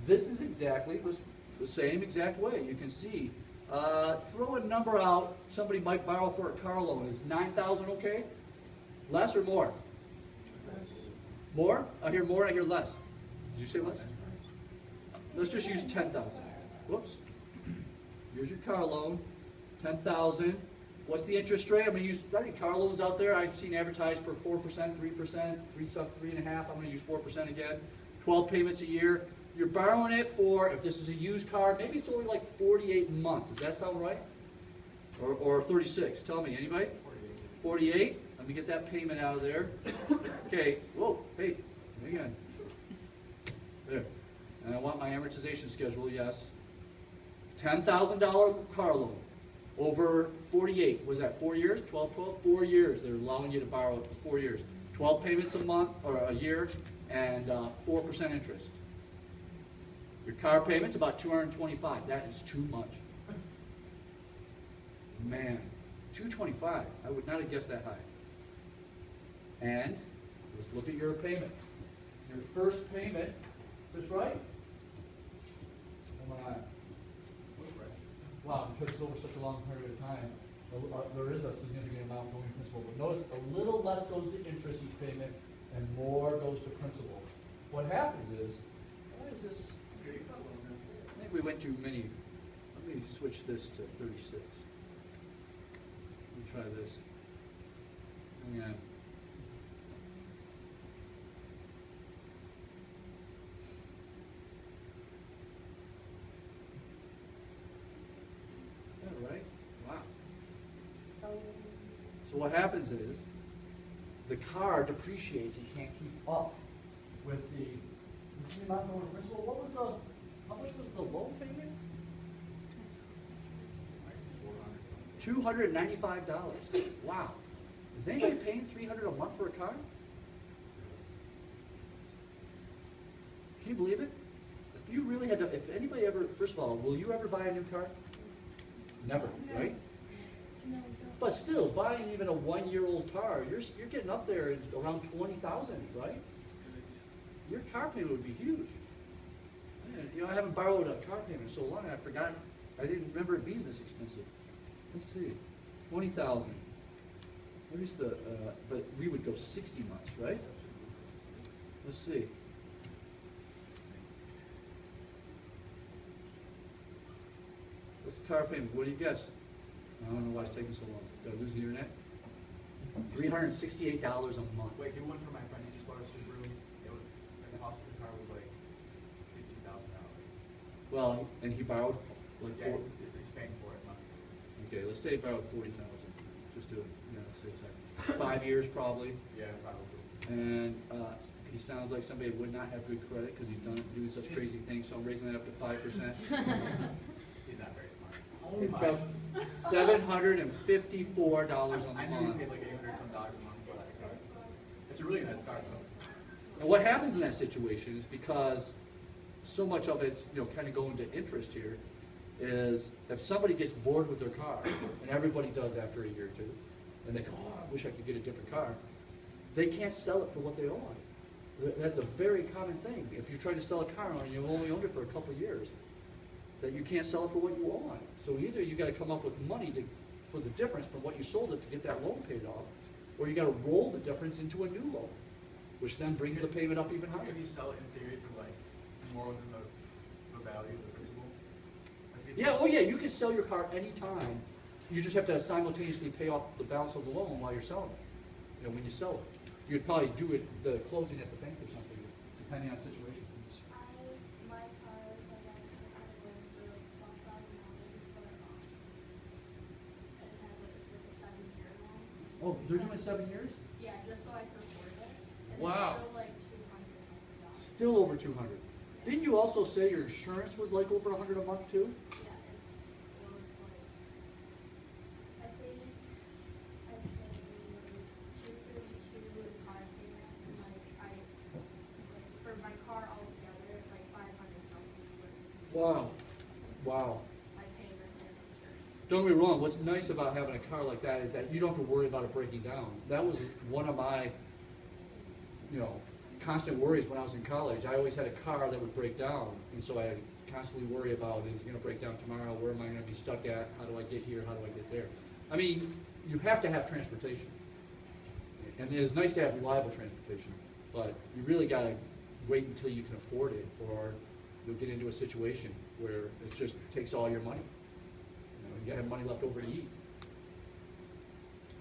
This is exactly the same exact way. You can see, throw a number out, somebody might borrow for a car loan. Is 9,000 okay? Less or more? More? I hear more, I hear less. Did you say less? Let's just use 10,000. Whoops. Here's your car loan, 10,000. What's the interest rate? I'm going to use car loans out there. I've seen advertised for 4%, 3%, 3.5. I'm going to use 4% again. 12 payments a year. You're borrowing it for, if this is a used car, maybe it's only like 48 months. Does that sound right? Or 36? Tell me, anybody? 48. Let me get that payment out of there. Okay. Whoa. Hey. Hang on. There. And I want my amortization schedule, yes. $10,000 car loan. Over 48, was that 4 years? 12, 12? 4 years. They're allowing you to borrow it for 4 years. 12 payments a month or a year and 4% interest. Your car payment's about $225. That is too much. Man, $225. I would not have guessed that high. And let's look at your payments. Your first payment, is right? Come on. Wow, because it's over such a long period of time, there is a significant amount going to principal. But notice a little less goes to interest each payment and more goes to principal. What happens is, why is this? I think we went too many. Let me switch this to 36. Let me try this. Hang on. Right? Wow. So what happens is the car depreciates and can't keep up with the amount going to principal. What was how much was the loan payment? $295. Wow. Is anybody paying $300 a month for a car? Can you believe it? If you really had to, if anybody ever, first of all, will you ever buy a new car? Never, right? But still, buying even a 1-year-old car, you're getting up there around $20,000, right? Your car payment would be huge. Man, you know, I haven't borrowed a car payment in so long, I forgot. I didn't remember it being this expensive. Let's see, $20,000. What is the? But we would go 60 months, right? Let's see. What's the car payment? What do you guess? I don't know why it's taking so long. Did I lose the internet? $368 a month. Wait, do one for my financial squatter Subarus. The cost of the car was like $50,000. Well, and he borrowed like Yeah, four. it's paying for it monthly. Okay, let's say he borrowed $40,000. Just to say a second. 5 years probably. Yeah, probably. And he sounds like somebody who would not have good credit because he's doing such crazy things. So I'm raising that up to 5%. He's not very smart. It's about $754 a I know you month. paid like $800 some dollars a month for that car. It's a really nice car though. And what happens in that situation is because so much of it's kind of going to interest here, is if somebody gets bored with their car, and everybody does after a year or two, and they go, oh, I wish I could get a different car, they can't sell it for what they own. That's a very common thing. If you try to sell a car and you've only owned it for a couple of years, that you can't sell it for what you own. So either you got to come up with money for the difference from what you sold it to get that loan paid off, or you got to roll the difference into a new loan, which then brings the payment up even higher. Can you sell it in theory for like more than the value of the principal? Like, Yeah, oh yeah, you can sell your car anytime. You just have to simultaneously pay off the balance of the loan while you're selling it. When you sell it. You'd probably do it, the closing at the bank or something, depending on the situation. My car was like I had to go for $12,000, but it had like a 7-year loan. Oh, they're doing 7 years? Yeah, just so I could afford it. And Wow. It's still like $200. Still over 200. Didn't you also say your insurance was like over 100 a month too? Yeah, it was like I paid $232 in car payment, and like for my car altogether, it's like $500 something for Wow. Wow. my payment and insurance. Don't get me wrong, what's nice about having a car like that is that you don't have to worry about it breaking down. That was one of my, constant worries when I was in college. I always had a car that would break down, and so I constantly worry about, is it going to break down tomorrow? Where am I going to be stuck at? How do I get here? How do I get there? I mean, you have to have transportation. And it is nice to have reliable transportation, but you really got to wait until you can afford it, or you'll get into a situation where it just takes all your money. You got to have money left over to eat.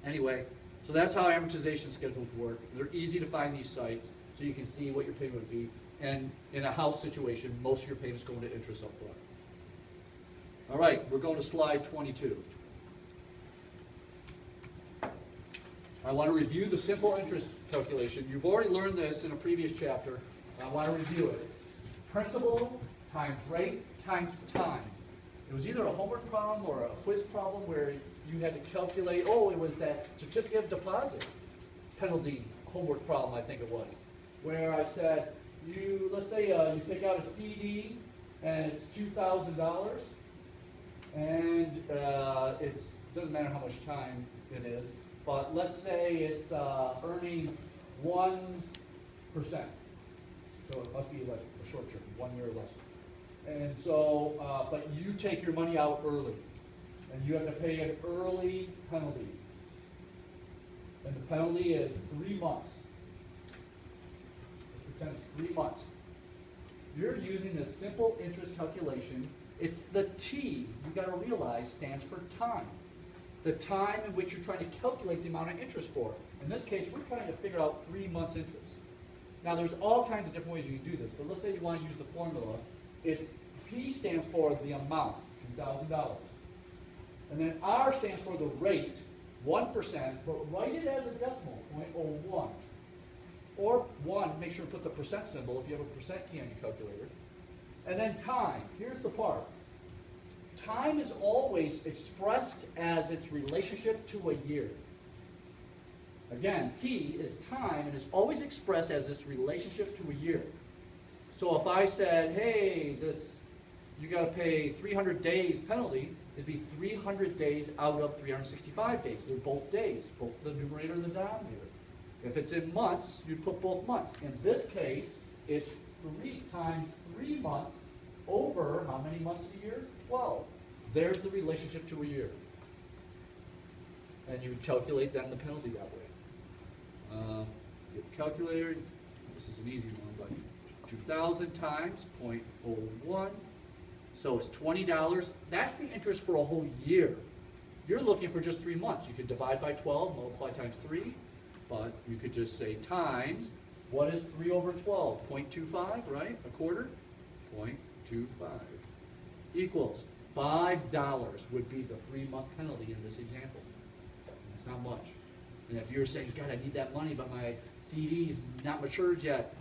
Anyway, so that's how amortization schedules work. They're easy to find, these sites, so you can see what your payment would be. And in a house situation, most of your payments go into interest up front. All right, we're going to slide 22. I want to review the simple interest calculation. You've already learned this in a previous chapter. I want to review it. Principal times rate times time. It was either a homework problem or a quiz problem where you had to calculate, oh, it was that certificate of deposit penalty homework problem, I think it was, where I said, let's say you take out a CD and it's $2,000, and it's doesn't matter how much time it is, but let's say it's earning 1%. So it must be like a short term, 1 year or less. And so, but you take your money out early, and you have to pay an early penalty. And the penalty is 3 months. Let's pretend it's 3 months. You're using this simple interest calculation. It's the T, you got to realize, stands for time. The time in which you're trying to calculate the amount of interest for. In this case, we're trying to figure out 3 months interest. Now, there's all kinds of different ways you can do this, but let's say you want to use the formula. It's P stands for the amount, $2,000. And then R stands for the rate, 1%, but write it as a decimal, 0.01. Or 1, make sure to put the percent symbol if you have a percent key on your calculator. And then time, here's the part. Time is always expressed as its relationship to a year. Again, T is time and is always expressed as its relationship to a year. So if I said, hey, you got to pay 300 days penalty, it'd be 300 days out of 365 days. They're both days, both the numerator and the denominator. If it's in months, you'd put both months. In this case, it's 3 times 3 months over how many months a year? 12. There's the relationship to a year. And you would calculate then the penalty that way. Get the calculator. This is an easy one, but 2,000 times 0.01. So it's $20. That's the interest for a whole year. You're looking for just 3 months. You could divide by 12, multiply times 3, but you could just say times, what is 3 over 12? 0.25, right? A quarter? 0.25 equals $5 would be the 3-month penalty in this example. That's not much. And if you're saying, God, I need that money, but my CD's not matured yet,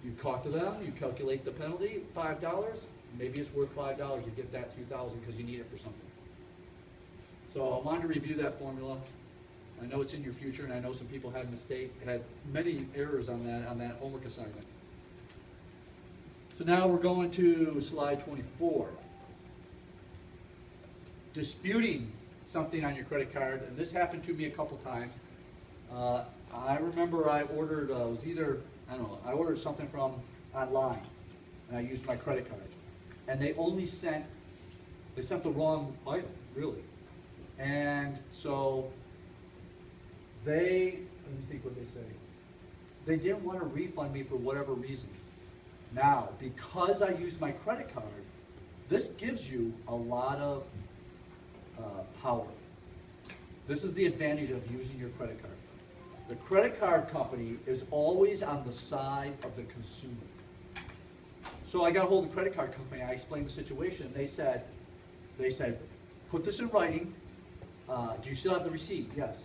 you talk to them, you calculate the penalty, $5. Maybe it's worth $5 to get that $2,000 because you need it for something. So I wanted to review that formula. I know it's in your future, and I know some people had many errors on that homework assignment. So now we're going to slide 24. Disputing something on your credit card, and this happened to me a couple times. I remember I ordered, I ordered something from online, and I used my credit card. And they sent the wrong item, really. And so let me think what they say. They didn't want to refund me for whatever reason. Now, because I used my credit card, this gives you a lot of power. This is the advantage of using your credit card. The credit card company is always on the side of the consumer. So I got a hold of the credit card company. I explained the situation. They said, put this in writing. Do you still have the receipt? Yes.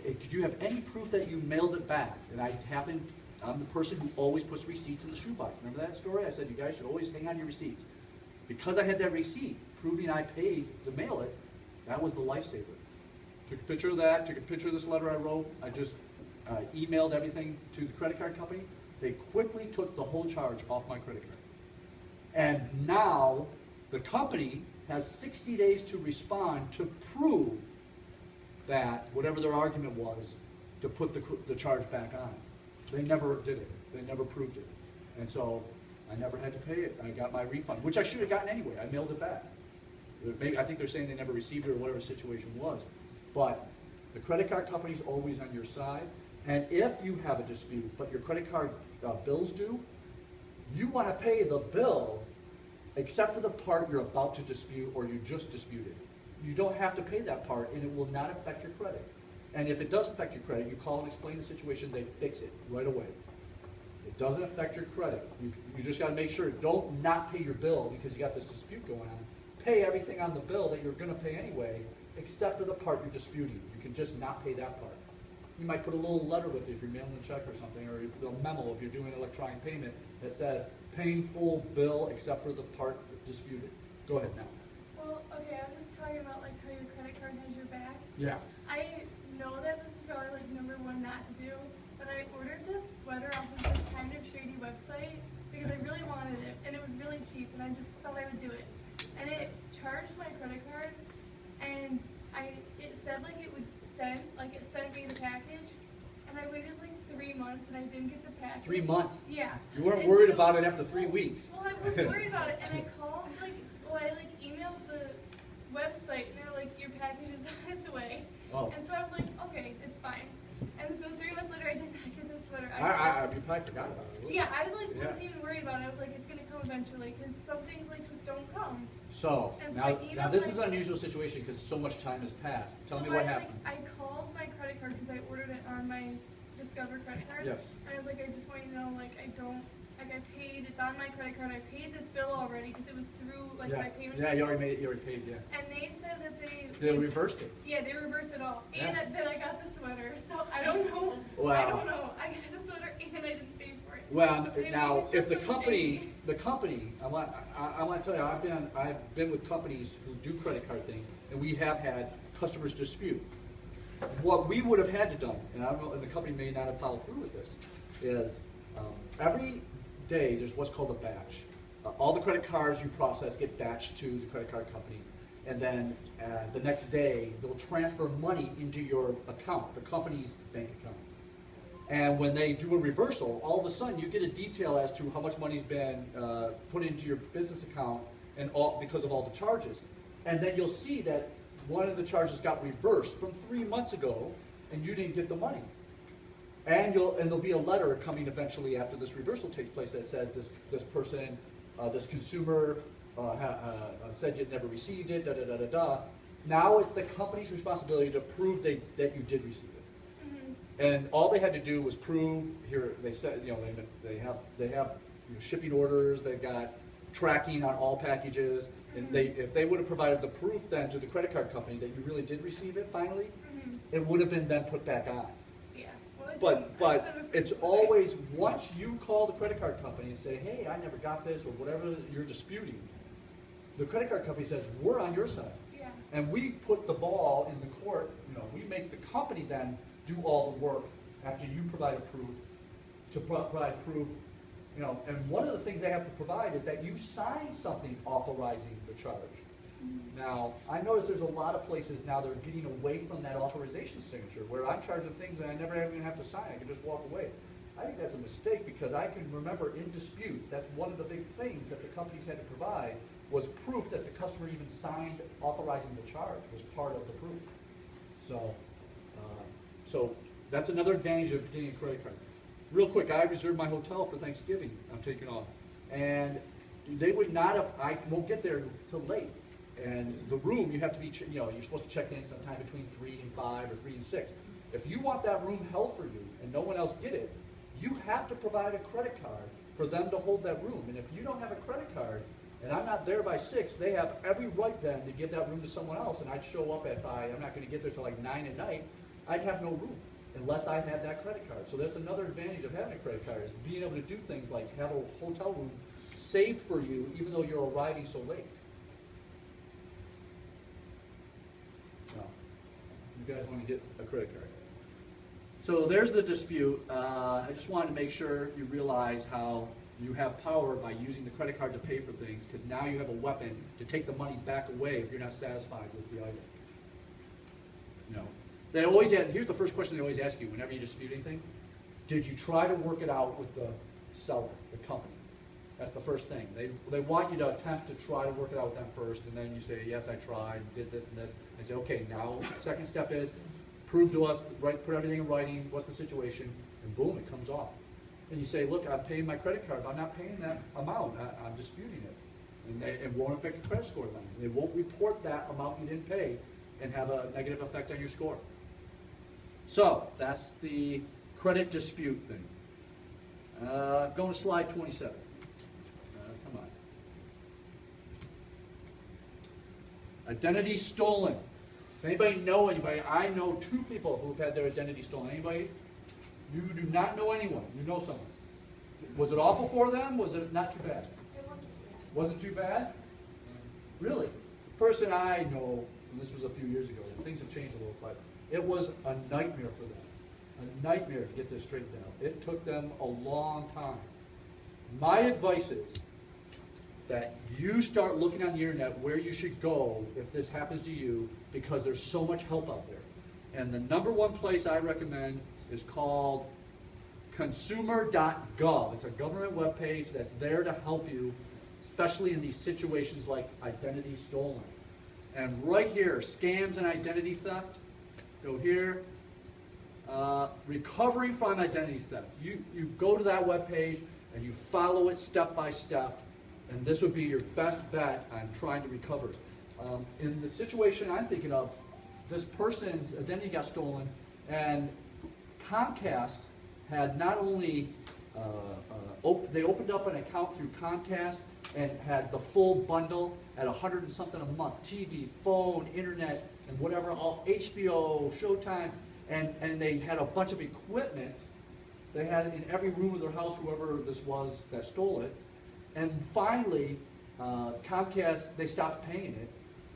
Could you have any proof that you mailed it back? And I'm the person who always puts receipts in the shoebox. Remember that story? I said you guys should always hang on your receipts. Because I had that receipt proving I paid to mail it, that was the lifesaver. Took a picture of that, took a picture of this letter I wrote. I just emailed everything to the credit card company. They quickly took the whole charge off my credit card. And now the company has 60 days to respond to prove that whatever their argument was, to put the charge back on. They never did it. They never proved it. And so I never had to pay it. I got my refund, which I should have gotten anyway. I mailed it back. I think they're saying they never received it or whatever the situation was. But the credit card company is always on your side. And if you have a dispute, but your credit card bill's due, you want to pay the bill except for the part you're about to dispute or you just disputed. You don't have to pay that part, and it will not affect your credit. And if it does affect your credit, you call and explain the situation, they fix it right away. It doesn't affect your credit. You just got to make sure, don't not pay your bill because you got this dispute going on. Pay everything on the bill that you're going to pay anyway, except for the part you're disputing. You can just not pay that part. You might put a little letter with it if you're mailing a check or something, or a memo if you're doing electronic payment that says, paying full bill except for the part disputed. Go ahead now. Well, okay, I was just talking about like how your credit card has your back. Yeah. I know that this is probably like number one not to do, but I ordered this sweater off of this kind of shady website because I really wanted it and it was really cheap and I just thought I would do it. And it charged my credit card and it said like it would send, like it sent me the package, and I waited like 3 months and I didn't get the package. 3 months? Yeah. You weren't And worried so- about it after 3 weeks. Well, I was worried about it, and I called, like, I emailed the website, and they were like, your package is on its way. Oh. And so I was like, okay, it's fine. And so 3 months later, I did not get this sweater. You probably forgot about it. Yeah, I like Yeah. wasn't even worried about it. I was like, it's gonna come eventually, because some things like just don't come. So, And so I now emailed this my- is an unusual situation because so much time has passed. Tell So me what I, happened. I called my credit card because I ordered it on my Discover credit card. Yes. And I was like, I just want you to know, like, I paid, it's on my credit card, I paid this bill already because it was through, like, my payment. Yeah, you already paid, yeah. And they said that They reversed it. Yeah, they reversed it all. And Yeah. then I got the sweater, so I don't know. Wow. I don't know. I got the sweater and I didn't pay for it. Well, And it now, made me if the feel so company, shady. I want to tell you, I've been with companies who do credit card things, and we have had customers dispute. What we would have had to done, and I don't know, and the company may not have followed through with this, is every day there's what's called a batch. All the credit cards you process get batched to the credit card company, and then the next day they'll transfer money into your account, the company's bank account. And when they do a reversal, all of a sudden you get a detail as to how much money's been put into your business account and all because of all the charges. And then you'll see that one of the charges got reversed from 3 months ago, and you didn't get the money. And there'll be a letter coming eventually after this reversal takes place that says this person, this consumer said you'd never received it, da da da da da. Now it's the company's responsibility to prove that you did receive it. Mm-hmm. And all they had to do was prove here. They said they have shipping orders. They've got tracking on all packages. And if they would have provided the proof then to the credit card company that you really did receive it finally, it would have been then put back on. Yeah. Well, it But didn't. I sent a it's picture. always once you call the credit card company and say, hey, I never got this or whatever you're disputing, the credit card company says, we're on your side. Yeah. And we put the ball in the court, we make the company then do all the work after you provide a proof, to provide proof, and one of the things they have to provide is that you sign something authorizing the charge. Now, I notice there's a lot of places now that are getting away from that authorization signature, where I'm charging things that I never even have to sign, I can just walk away. I think that's a mistake because I can remember in disputes, that's one of the big things that the companies had to provide was proof that the customer even signed authorizing the charge was part of the proof. So that's another advantage of getting a credit card. Real quick, I reserved my hotel for Thanksgiving. I'm taking off. And they would not have, I won't get there till late. And the room, you have to be, you're supposed to check in sometime between 3 and 5 or 3 and 6. If you want that room held for you and no one else get it, you have to provide a credit card for them to hold that room. And if you don't have a credit card, and I'm not there by 6, they have every right then to give that room to someone else, and I'd show up at I'm not going to get there till like 9 at night, I'd have no room unless I had that credit card. So that's another advantage of having a credit card, is being able to do things like have a hotel room saved for you even though you're arriving so late. So, you guys want to get a credit card. So there's the dispute. I just wanted to make sure you realize how you have power by using the credit card to pay for things, because now you have a weapon to take the money back away if you're not satisfied with the item. They always ask, here's the first question they always ask you whenever you dispute anything. Did you try to work it out with the seller, the company? That's the first thing. They want you to attempt to try to work it out with them first, and then you say, yes, I tried, did this and this. They say, okay, now the second step is prove to us, put everything in writing, what's the situation, and boom, it comes off. And you say, look, I'm paying my credit card. If I'm not paying that amount, I'm disputing it. And it won't affect your credit score then. They won't report that amount you didn't pay and have a negative effect on your score. So that's the credit dispute thing. Going to slide 27. Come on. Identity stolen. Does anybody know anybody? I know 2 people who've had their identity stolen. Anybody? You do not know anyone. You know someone. Was it awful for them? Was it not too bad? It wasn't too bad. Wasn't too bad? Really? person I know, and this was a few years ago, things have changed a little, but it was a nightmare for them. A nightmare to get this straightened out. It took them a long time. My advice is that you start looking on the internet where you should go if this happens to you, because there's so much help out there. And the #1 place I recommend is called consumer.gov. It's a government webpage that's there to help you, especially in these situations like identity stolen. And right here, scams and identity theft, go here. Recovering from identity theft. You go to that webpage and you follow it step by step, and this would be your best bet on trying to recover. In the situation I'm thinking of, this person's identity got stolen, and Comcast had not only, they opened up an account through Comcast and had the full bundle at $100 and something a month, TV, phone, internet, and whatever, all HBO, Showtime, and they had a bunch of equipment. They had it in every room of their house, whoever this was that stole it. And finally, Comcast, they stopped paying it,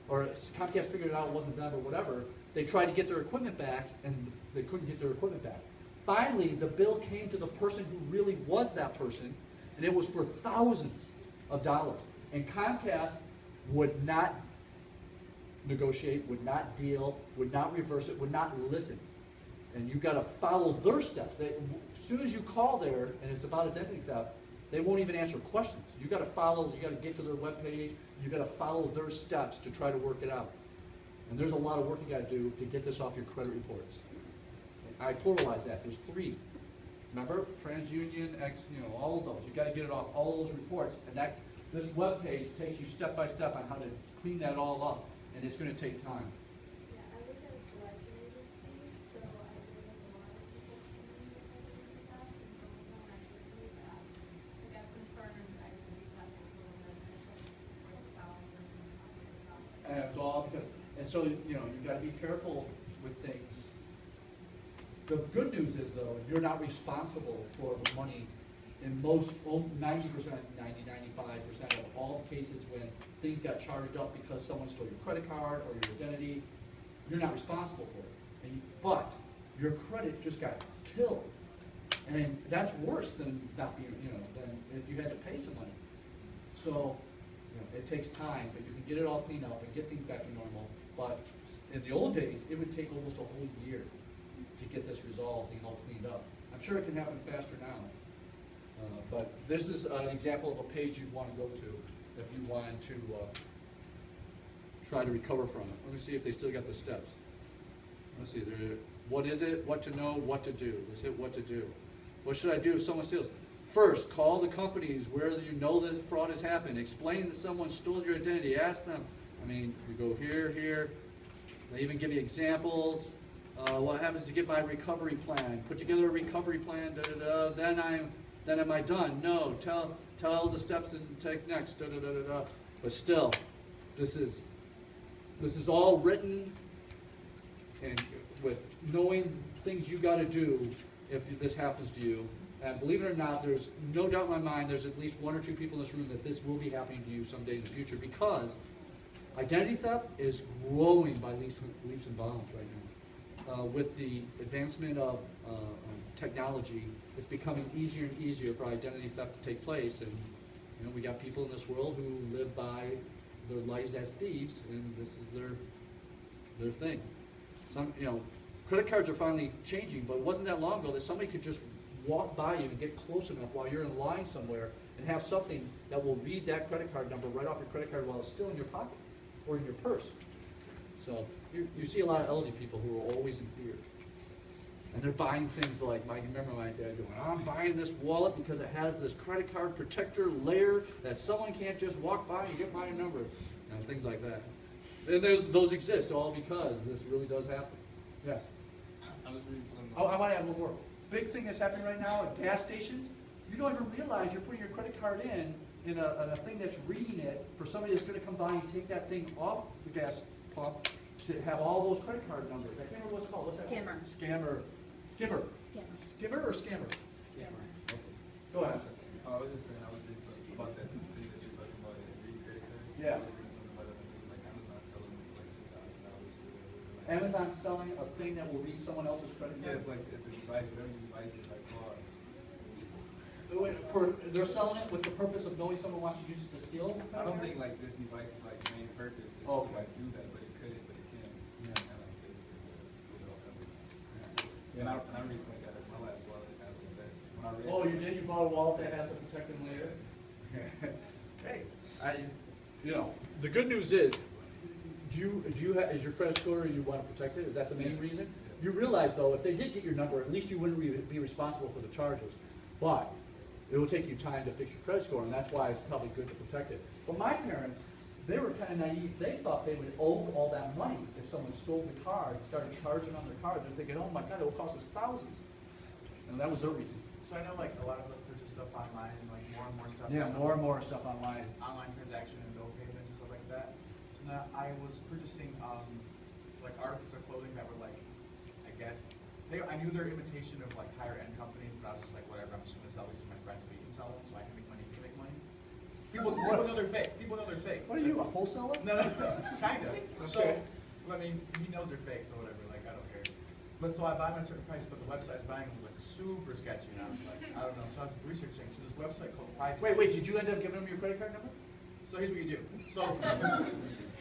or Comcast figured out it wasn't them or whatever. They tried to get their equipment back, and they couldn't get their equipment back. Finally, the bill came to the person who really was that person, and it was for thousands of dollars. And Comcast would not negotiate, would not deal, would not reverse it, would not listen. And you've got to follow their steps. As soon as you call there and it's about identity theft, they won't even answer questions. You've got to follow, you've got to get to their webpage, you've got to follow their steps to try to work it out. And there's a lot of work you got to do to get this off your credit reports. I totalize that. There's 3. Remember, TransUnion, all of those. You've got to get it off all of those reports. And this webpage takes you step by step on how to clean that all up. And it's going to take time. Yeah, I work at a collection agency, so I deal with a lot of people coming in with identity theft, and so when I should do that, I got confirmed identity theft was a little bit, and it's like $4,000 And it's all because, and so, you've got to be careful with things. The good news is, though, you're not responsible for the money in most, 90%, 95% of all cases when things got charged up because someone stole your credit card or your identity. You're not responsible for it. But your credit just got killed. And that's worse than not being, than if you had to pay some money. So, it takes time, but you can get it all cleaned up and get things back to normal. But in the old days, it would take almost a whole year to get this resolved and all cleaned up. I'm sure it can happen faster now. But this is an example of a page you'd want to go to if you wanted to try to recover from it. Let me see if they still got the steps. Let's see, what is it, what to know, what to do. Let's hit what to do. What should I do if someone steals? First, call the companies where you know that fraud has happened. Explain that someone stole your identity. Ask them. You go here. They even give you examples. What happens to get my recovery plan? Put together a recovery plan. Then am I done? No. Tell the steps and take next. But still, this is all written and with knowing things you got to do if this happens to you. And believe it or not, there's no doubt in my mind there's at least 1 or 2 people in this room that this will be happening to you someday in the future, because identity theft is growing by leaps and bounds right now. With the advancement of technology, it's becoming easier and easier for identity theft to take place. And we got people in this world who live by their lives as thieves, and this is their thing. Credit cards are finally changing, but it wasn't that long ago that somebody could just walk by you and get close enough while you're in line somewhere and have something that will read that credit card number right off your credit card while it's still in your pocket or in your purse. So you see a lot of elderly people who are always in fear. And they're buying things like, I remember my dad going, I'm buying this wallet because it has this credit card protector layer that someone can't just walk by and get my number, and things like that. And those exist all because this really does happen. Yes? I was reading some. Oh, I want to add one more. Big thing that's happening right now at gas stations, you don't even realize you're putting your credit card in a thing that's reading it for somebody that's going to come by and take that thing off the gas pump to have all those credit card numbers. I can't remember what it's called. What's that? Scammer. Skimmer or scammer? Scammer. Okay. Go ahead. I was just saying, I was reading something about that thing that you're talking about, read credit card. Yeah. I was reading something about it on things like Amazon Amazon selling a thing that will read someone else's credit Yeah, card? it's like the device, whatever the device is like fraud. They're selling it with the purpose of knowing someone wants to use it to steal? the I credit don't card? think like this device is like main purpose is to Okay. like do that, but it could, but it can. Yeah. And like it all covered. And I recently got my last wallet that has that. When I read Oh, you did? You bought a wallet that had to protect them later? Hey, the good news is, is your credit score, you want to protect it? Is that the main reason? You realize though, if they did get your number, at least you wouldn't be responsible for the charges. But it will take you time to fix your credit score, and that's why it's probably good to protect it. But my parents, they were kind of naive. They thought they would owe all that money if someone stole the card and started charging on their cards. They're thinking, oh my God, it will cost us thousands. And that was their reason. So I know like a lot of us purchase stuff online and like more and more stuff. Yeah, more and more stuff online. Online transaction and bill payments and stuff like that. So now I was purchasing like articles of clothing that were like, I guess, I knew they're imitation of like higher end companies, but I was just like, whatever, I'm just gonna sell these to my friends so we can sell them so I can make money, you can make money. People know they're fake. People know they're fake. What are you, a wholesaler? No, kind of. So, Okay. I mean, he knows they're fake, so whatever, like, I don't care. But so I buy them at a certain price, but the website I was buying was like super sketchy, and I was like, I don't know. So I was researching, so this website called Privacy. Wait, did you end up giving them your credit card number? So here's what you do. So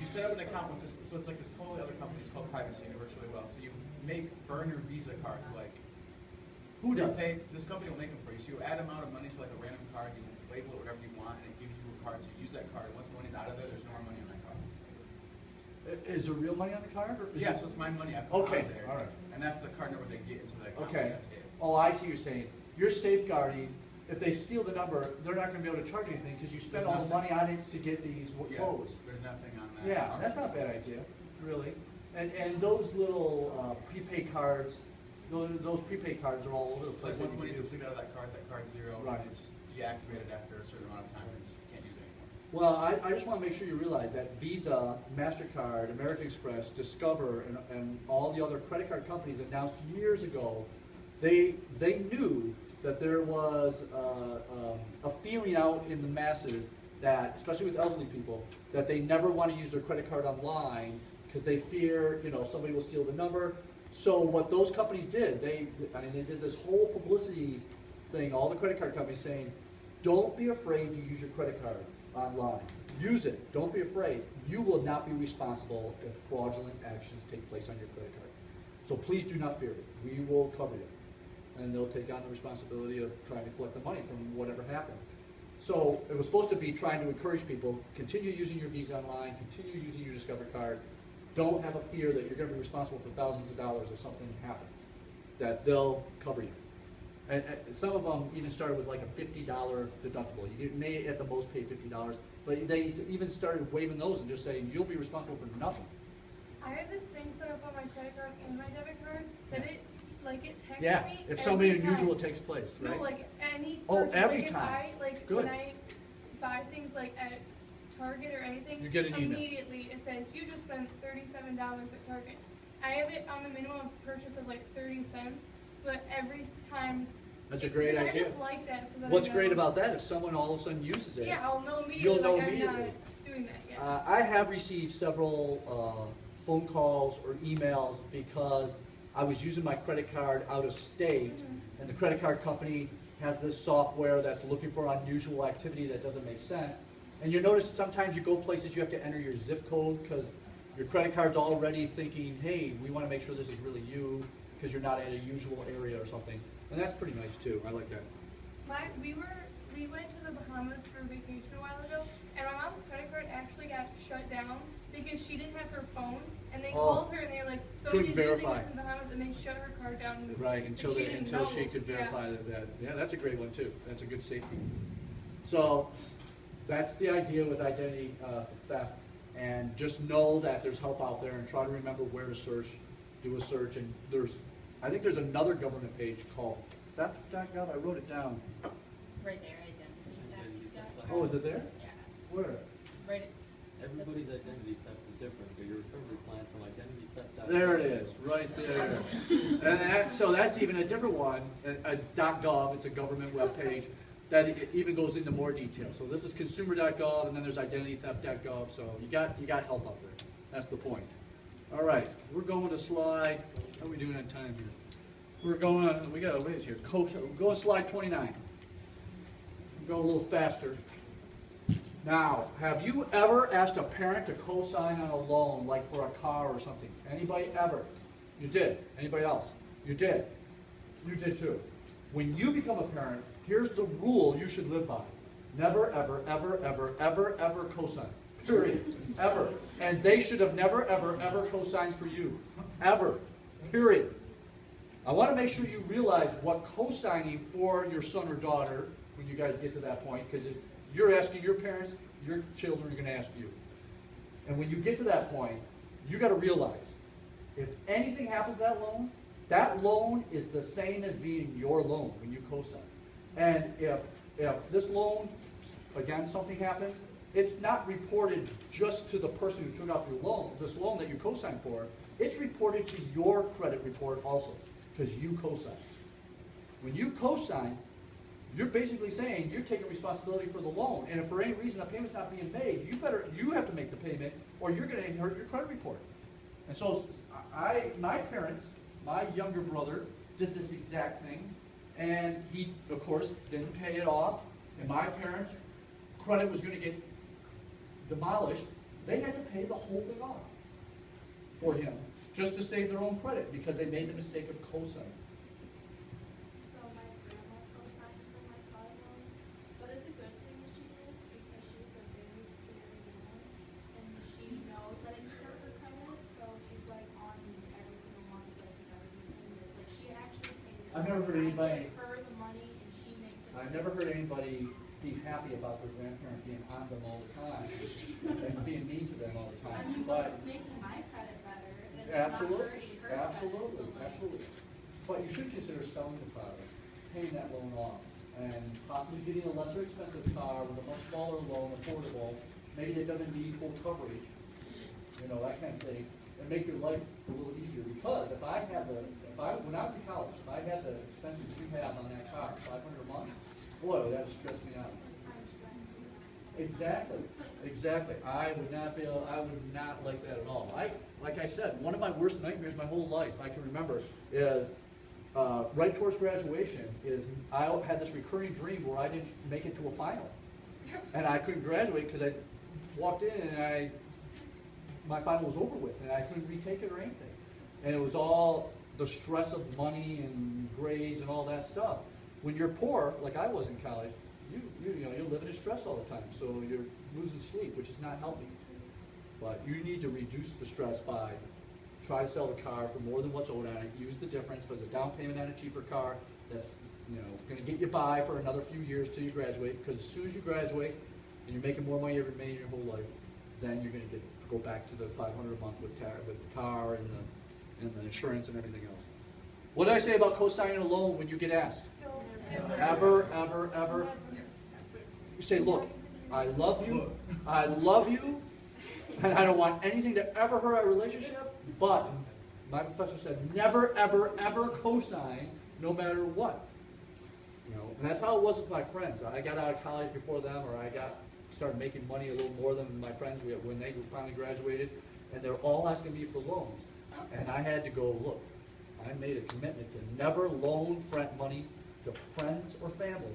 you set up an account with this, so it's like this totally other company, it's called Privacy, and it works really well. So you make burner Visa cards, like, Who does? this company will make them for you. So you add amount of money to like a random card, you label it whatever you want, and it gives you a card. So you use that card. Once the money's out of there, there's no more money on that card. Is there real money on the card? Or is Yeah, it- so it's my money I put Okay, on there. all right. And that's the card number they get into the account. Okay. That's it. Oh, I see what you're saying. You're safeguarding, if they steal the number, they're not gonna be able to charge you anything because you spent There's all the money nothing. on it to get these Yeah, clothes. there's nothing on that. Yeah, card. that's not a bad idea, really. And those little prepaid cards, those prepaid cards are all over the It's place. like once that money's you can use. depleted out of that card's zero, Right. and it's just deactivated after a certain amount of time, and you can't use it anymore. Well, I just want to make sure you realize that Visa, MasterCard, American Express, Discover, and all the other credit card companies announced years ago, they knew that there was a feeling out in the masses that, especially with elderly people, that they never want to use their credit card online because they fear, somebody will steal the number. So what those companies did, they did this whole publicity thing, all the credit card companies saying, don't be afraid to use your credit card online. Use it. Don't be afraid. You will not be responsible if fraudulent actions take place on your credit card. So please do not fear it. We will cover you. And they'll take on the responsibility of trying to collect the money from whatever happened. So it was supposed to be trying to encourage people, continue using your Visa online, continue using your Discover card. Don't have a fear that you're going to be responsible for thousands of dollars if something happens, that they'll cover you. And some of them even started with like a $50 deductible. You may at the most pay $50, but they even started waiving those and just saying you'll be responsible for nothing. I have this thing set up on my credit card and my debit card that it texts Yeah, me if something every time. unusual takes place, right? No, like any Oh, purchase, every like, time. Good. When I buy things like at Target or anything, You get an email. immediately it says you just spent $37 at Target. I have it on the minimum purchase of like 30 cents, so that every time. That's a great because idea. I just like that. So that What's I know, great about that, if someone all of a sudden uses it, Yeah, I'll know immediately. you'll know like, immediately. I'm not doing that yet. I have received several phone calls or emails because I was using my credit card out of state, and the credit card company has this software that's looking for unusual activity that doesn't make sense. And you notice sometimes you go places you have to enter your zip code because your credit card's already thinking, hey, we want to make sure this is really you because you're not at a usual area or something. And that's pretty nice too. I like that. We went to the Bahamas for vacation a while ago, and my mom's credit card actually got shut down because she didn't have her phone, and they called her and they were like, somebody's using verify. this in the Bahamas, and they shut her card down. Right, until she didn't until she know. could Yeah. verify that. Yeah, that's a great one too. That's a good safety. So that's the idea with identity theft. And just know that there's help out there, and try to remember where to search. Do a search, and I think there's another government page called theft.gov. I wrote it down. Right there, identity theft. Oh, is it there? Yeah. Where? Right. Everybody's identity theft is different, but your recovery plan from identity theft. There it is, right there. And so that's even a different one, a .gov. It's a government web page that it even goes into more detail. So this is consumer.gov, and then there's identitytheft.gov. So you got help out there. That's the point. All right, we're going to slide, how are we doing on time here? We're going, we got a ways here. We're going to slide 29. We'll go a little faster. Now, have you ever asked a parent to co-sign on a loan, like for a car or something? Anybody ever? You did. Anybody else? You did. You did too. When you become a parent, here's the rule you should live by. Never, ever, ever, ever, ever, ever co-sign. Period. Ever. And they should have never, ever, ever co-signed for you. Ever. Period. I want to make sure you realize what co-signing for your son or daughter, when you guys get to that point, because you're asking your parents, your children are going to ask you. And when you get to that point, you got to realize, if anything happens to that loan is the same as being your loan when you co-sign. And if this loan, again, something happens, it's not reported just to the person who took out your loan, this loan that you co-signed for. It's reported to your credit report also, because you co-signed. When you co-sign, you're basically saying you're taking responsibility for the loan. And if for any reason a payment's not being made, you have to make the payment, or you're going to inherit your credit report. And so my parents, my younger brother, did this exact thing, and he, of course, didn't pay it off, and my parents' credit was going to get demolished. They had to pay the whole thing off for him, just to save their own credit, because they made the mistake of co-signing. So my grandma co-signed for my car loan, but it's a good thing that she did because she's a very scary woman, and she knows that it's hurt her credit, so she's like on me every single month, like, you gotta do this. Like, she actually pays it. I've never heard anybody- I give her the money and she makes it. I've never heard anybody be happy about their grandparent being on them all the time and being mean to them all the I time. mean, But it's making my credit better, and it's absolutely, not hurting her credit. absolutely, So, like, absolutely. But you should consider selling the car, paying that loan off, and possibly getting a lesser expensive car with a much smaller loan, affordable, maybe that doesn't need full coverage, you know, that kind of thing, and make your life a little easier. Because when I was in college, if I had the expenses you have on that car, $500 a month, boy, that would stress me out. Exactly, exactly. I would not like that at all. Like I said, one of my worst nightmares my whole life I can remember is right towards graduation. I had this recurring dream where I didn't make it to a final, and I couldn't graduate because I walked in and my final was over with, and I couldn't retake it or anything. And it was all the stress of money and grades and all that stuff. When you're poor, like I was in college, you're living in stress all the time, so you're losing sleep, which is not healthy. But you need to reduce the stress by try to sell the car for more than what's owed on it. Use the difference because a down payment on a cheaper car that's going to get you by for another few years till you graduate. Because as soon as you graduate and you're making more money every May in your whole life, then you're going to go back to the $500 a month with the car and the insurance and everything else. What did I say about co-signing a loan when you get asked? Ever, ever, ever. You say, look, I love you, and I don't want anything to ever hurt our relationship, but my professor said, never, ever, ever co-sign, no matter what. And that's how it was with my friends. I got out of college before them, or started making money a little more than my friends when they finally graduated, and they're all asking me for loans. And I had to go, look, I made a commitment to never loan money to friends or family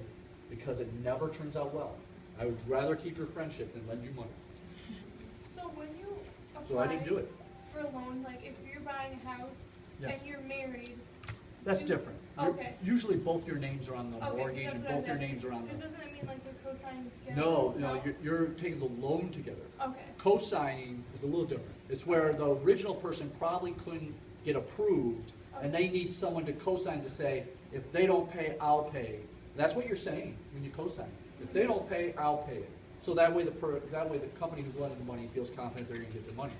because it never turns out well. I would rather keep your friendship than lend you money. So when you So I didn't do it. for a loan, like if you're buying a house Yes. and you're married. That's different. Okay. Usually both your names are on the Okay, mortgage that's and what I both your meant. names are on This the... doesn't mean like they're co-signing together? No, you're taking the loan together. Okay. Co-signing is a little different. It's where the original person probably couldn't get approved, and they need someone to co-sign to say, if they don't pay, I'll pay. That's what you're saying when you co-sign. If they don't pay, I'll pay it. So that way the company who's lending the money feels confident they're going to get the money.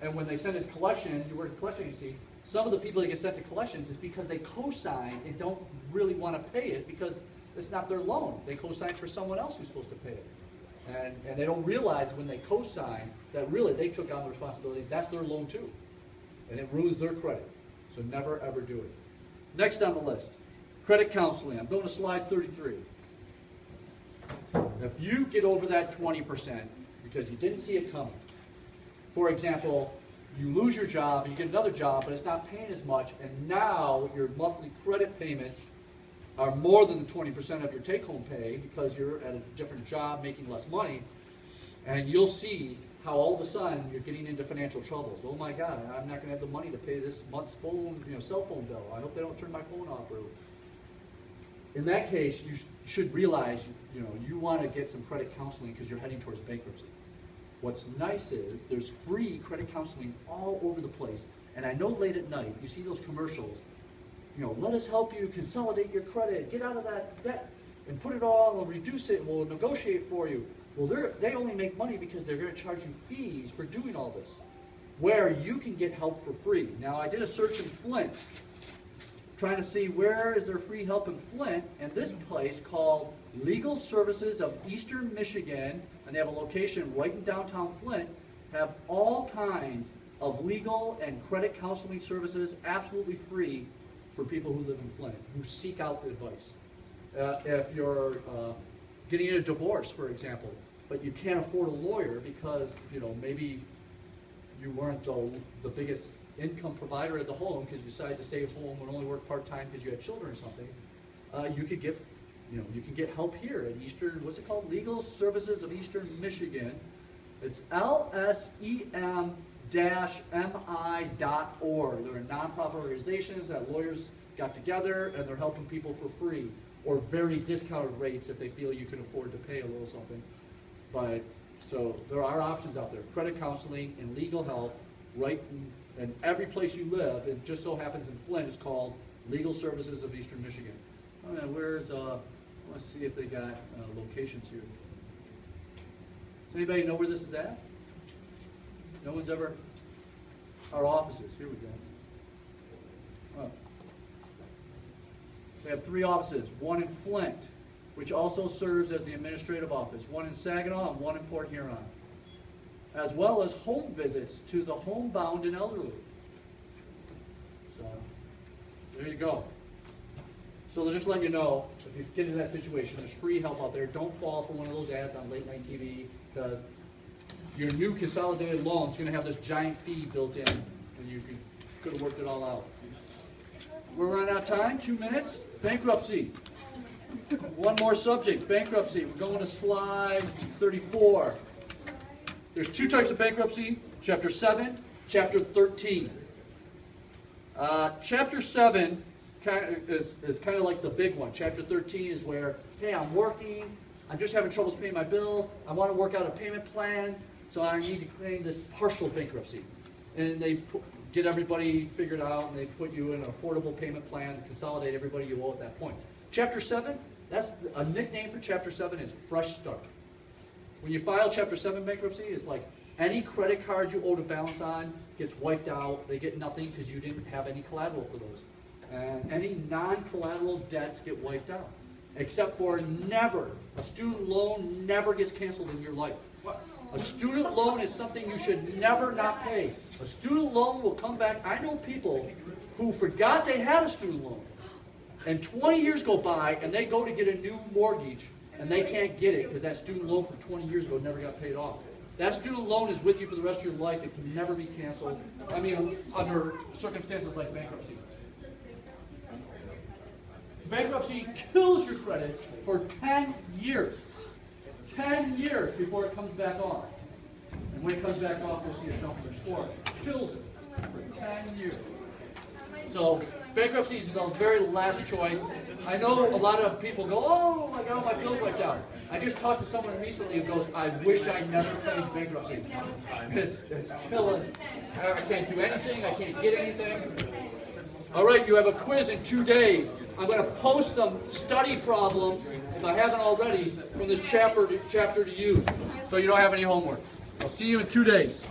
And when they send it to collection, you work at a collection agency, some of the people that get sent to collections is because they co-sign and don't really want to pay it because it's not their loan. They co-sign for someone else who's supposed to pay it. And they don't realize when they co-sign that really they took on the responsibility. That's their loan too. And it ruins their credit. So never ever do it. Next on the list, credit counseling. I'm going to slide 33. If you get over that 20% because you didn't see it coming, for example, you lose your job, you get another job, but it's not paying as much, and now your monthly credit payments are more than the 20% of your take-home pay because you're at a different job making less money, and you'll see how all of a sudden you're getting into financial troubles. Oh my God, I'm not going to have the money to pay this month's phone, cell phone bill. I hope they don't turn my phone off. Or in that case, you should realize, you want to get some credit counseling because you're heading towards bankruptcy. What's nice is there's free credit counseling all over the place. And I know late at night, you see those commercials, let us help you consolidate your credit, get out of that debt, and put it all, and reduce it, and we'll negotiate for you. Well, they only make money because they're going to charge you fees for doing all this, where you can get help for free. Now, I did a search in Flint, trying to see where is there free help in Flint, and this place called Legal Services of Eastern Michigan, and they have a location right in downtown Flint, have all kinds of legal and credit counseling services absolutely free for people who live in Flint, who seek out the advice. If you're getting a divorce, for example, but you can't afford a lawyer because, maybe you weren't the biggest income provider at the home because you decided to stay home and only work part-time because you had children or something, you could get help here at Eastern, what's it called? Legal Services of Eastern Michigan. It's LSEM-MI.org. They're a nonprofit organizations that lawyers got together and they're helping people for free or very discounted rates if they feel you can afford to pay a little something. But so there are options out there. Credit counseling and legal help right in every place you live. It just so happens in Flint it's called Legal Services of Eastern Michigan. I want to see if they got locations here. Does anybody know where this is at? No one's ever? Our offices. Here we go. Oh. We have 3 offices. One in Flint, which also serves as the administrative office. One in Saginaw and one in Port Huron. As well as home visits to the homebound and elderly. So, there you go. So just let you know, if you get into that situation, there's free help out there. Don't fall for one of those ads on late night TV because your new consolidated loan is going to have this giant fee built in, and you could have worked it all out. We're running out of time, 2 minutes. Bankruptcy. One more subject, bankruptcy. We're going to slide 34. There's 2 types of bankruptcy, Chapter 7, Chapter 13. Chapter 7 is kind of like the big one. Chapter 13 is where, hey, I'm working, I'm just having troubles paying my bills, I want to work out a payment plan, so I need to claim this partial bankruptcy. And they get everybody figured out, and they put you in an affordable payment plan to consolidate everybody you owe at that point. Chapter 7, that's a nickname for Chapter 7 is Fresh Start. When you file Chapter 7 bankruptcy, it's like any credit card you owed a balance on gets wiped out. They get nothing because you didn't have any collateral for those. And any non-collateral debts get wiped out. Except for never, a student loan never gets canceled in your life. A student loan is something you should never not pay. A student loan will come back. I know people who forgot they had a student loan. And 20 years go by and they go to get a new mortgage and they can't get it because that student loan from 20 years ago never got paid off. That student loan is with you for the rest of your life. It can never be canceled. I mean, under circumstances like bankruptcy. Bankruptcy kills your credit for 10 years. 10 years before it comes back on. And when it comes back off, you'll see a jump in the score. It kills it for 10 years. So bankruptcy is the very last choice. I know a lot of people go, oh, I got all my bills wiped out. I just talked to someone recently who goes, I wish I never faced bankruptcy. It's killing. I can't do anything. I can't get anything. All right, you have a quiz in 2 days. I'm going to post some study problems, if I haven't already, from this chapter to use, so you don't have any homework. I'll see you in 2 days.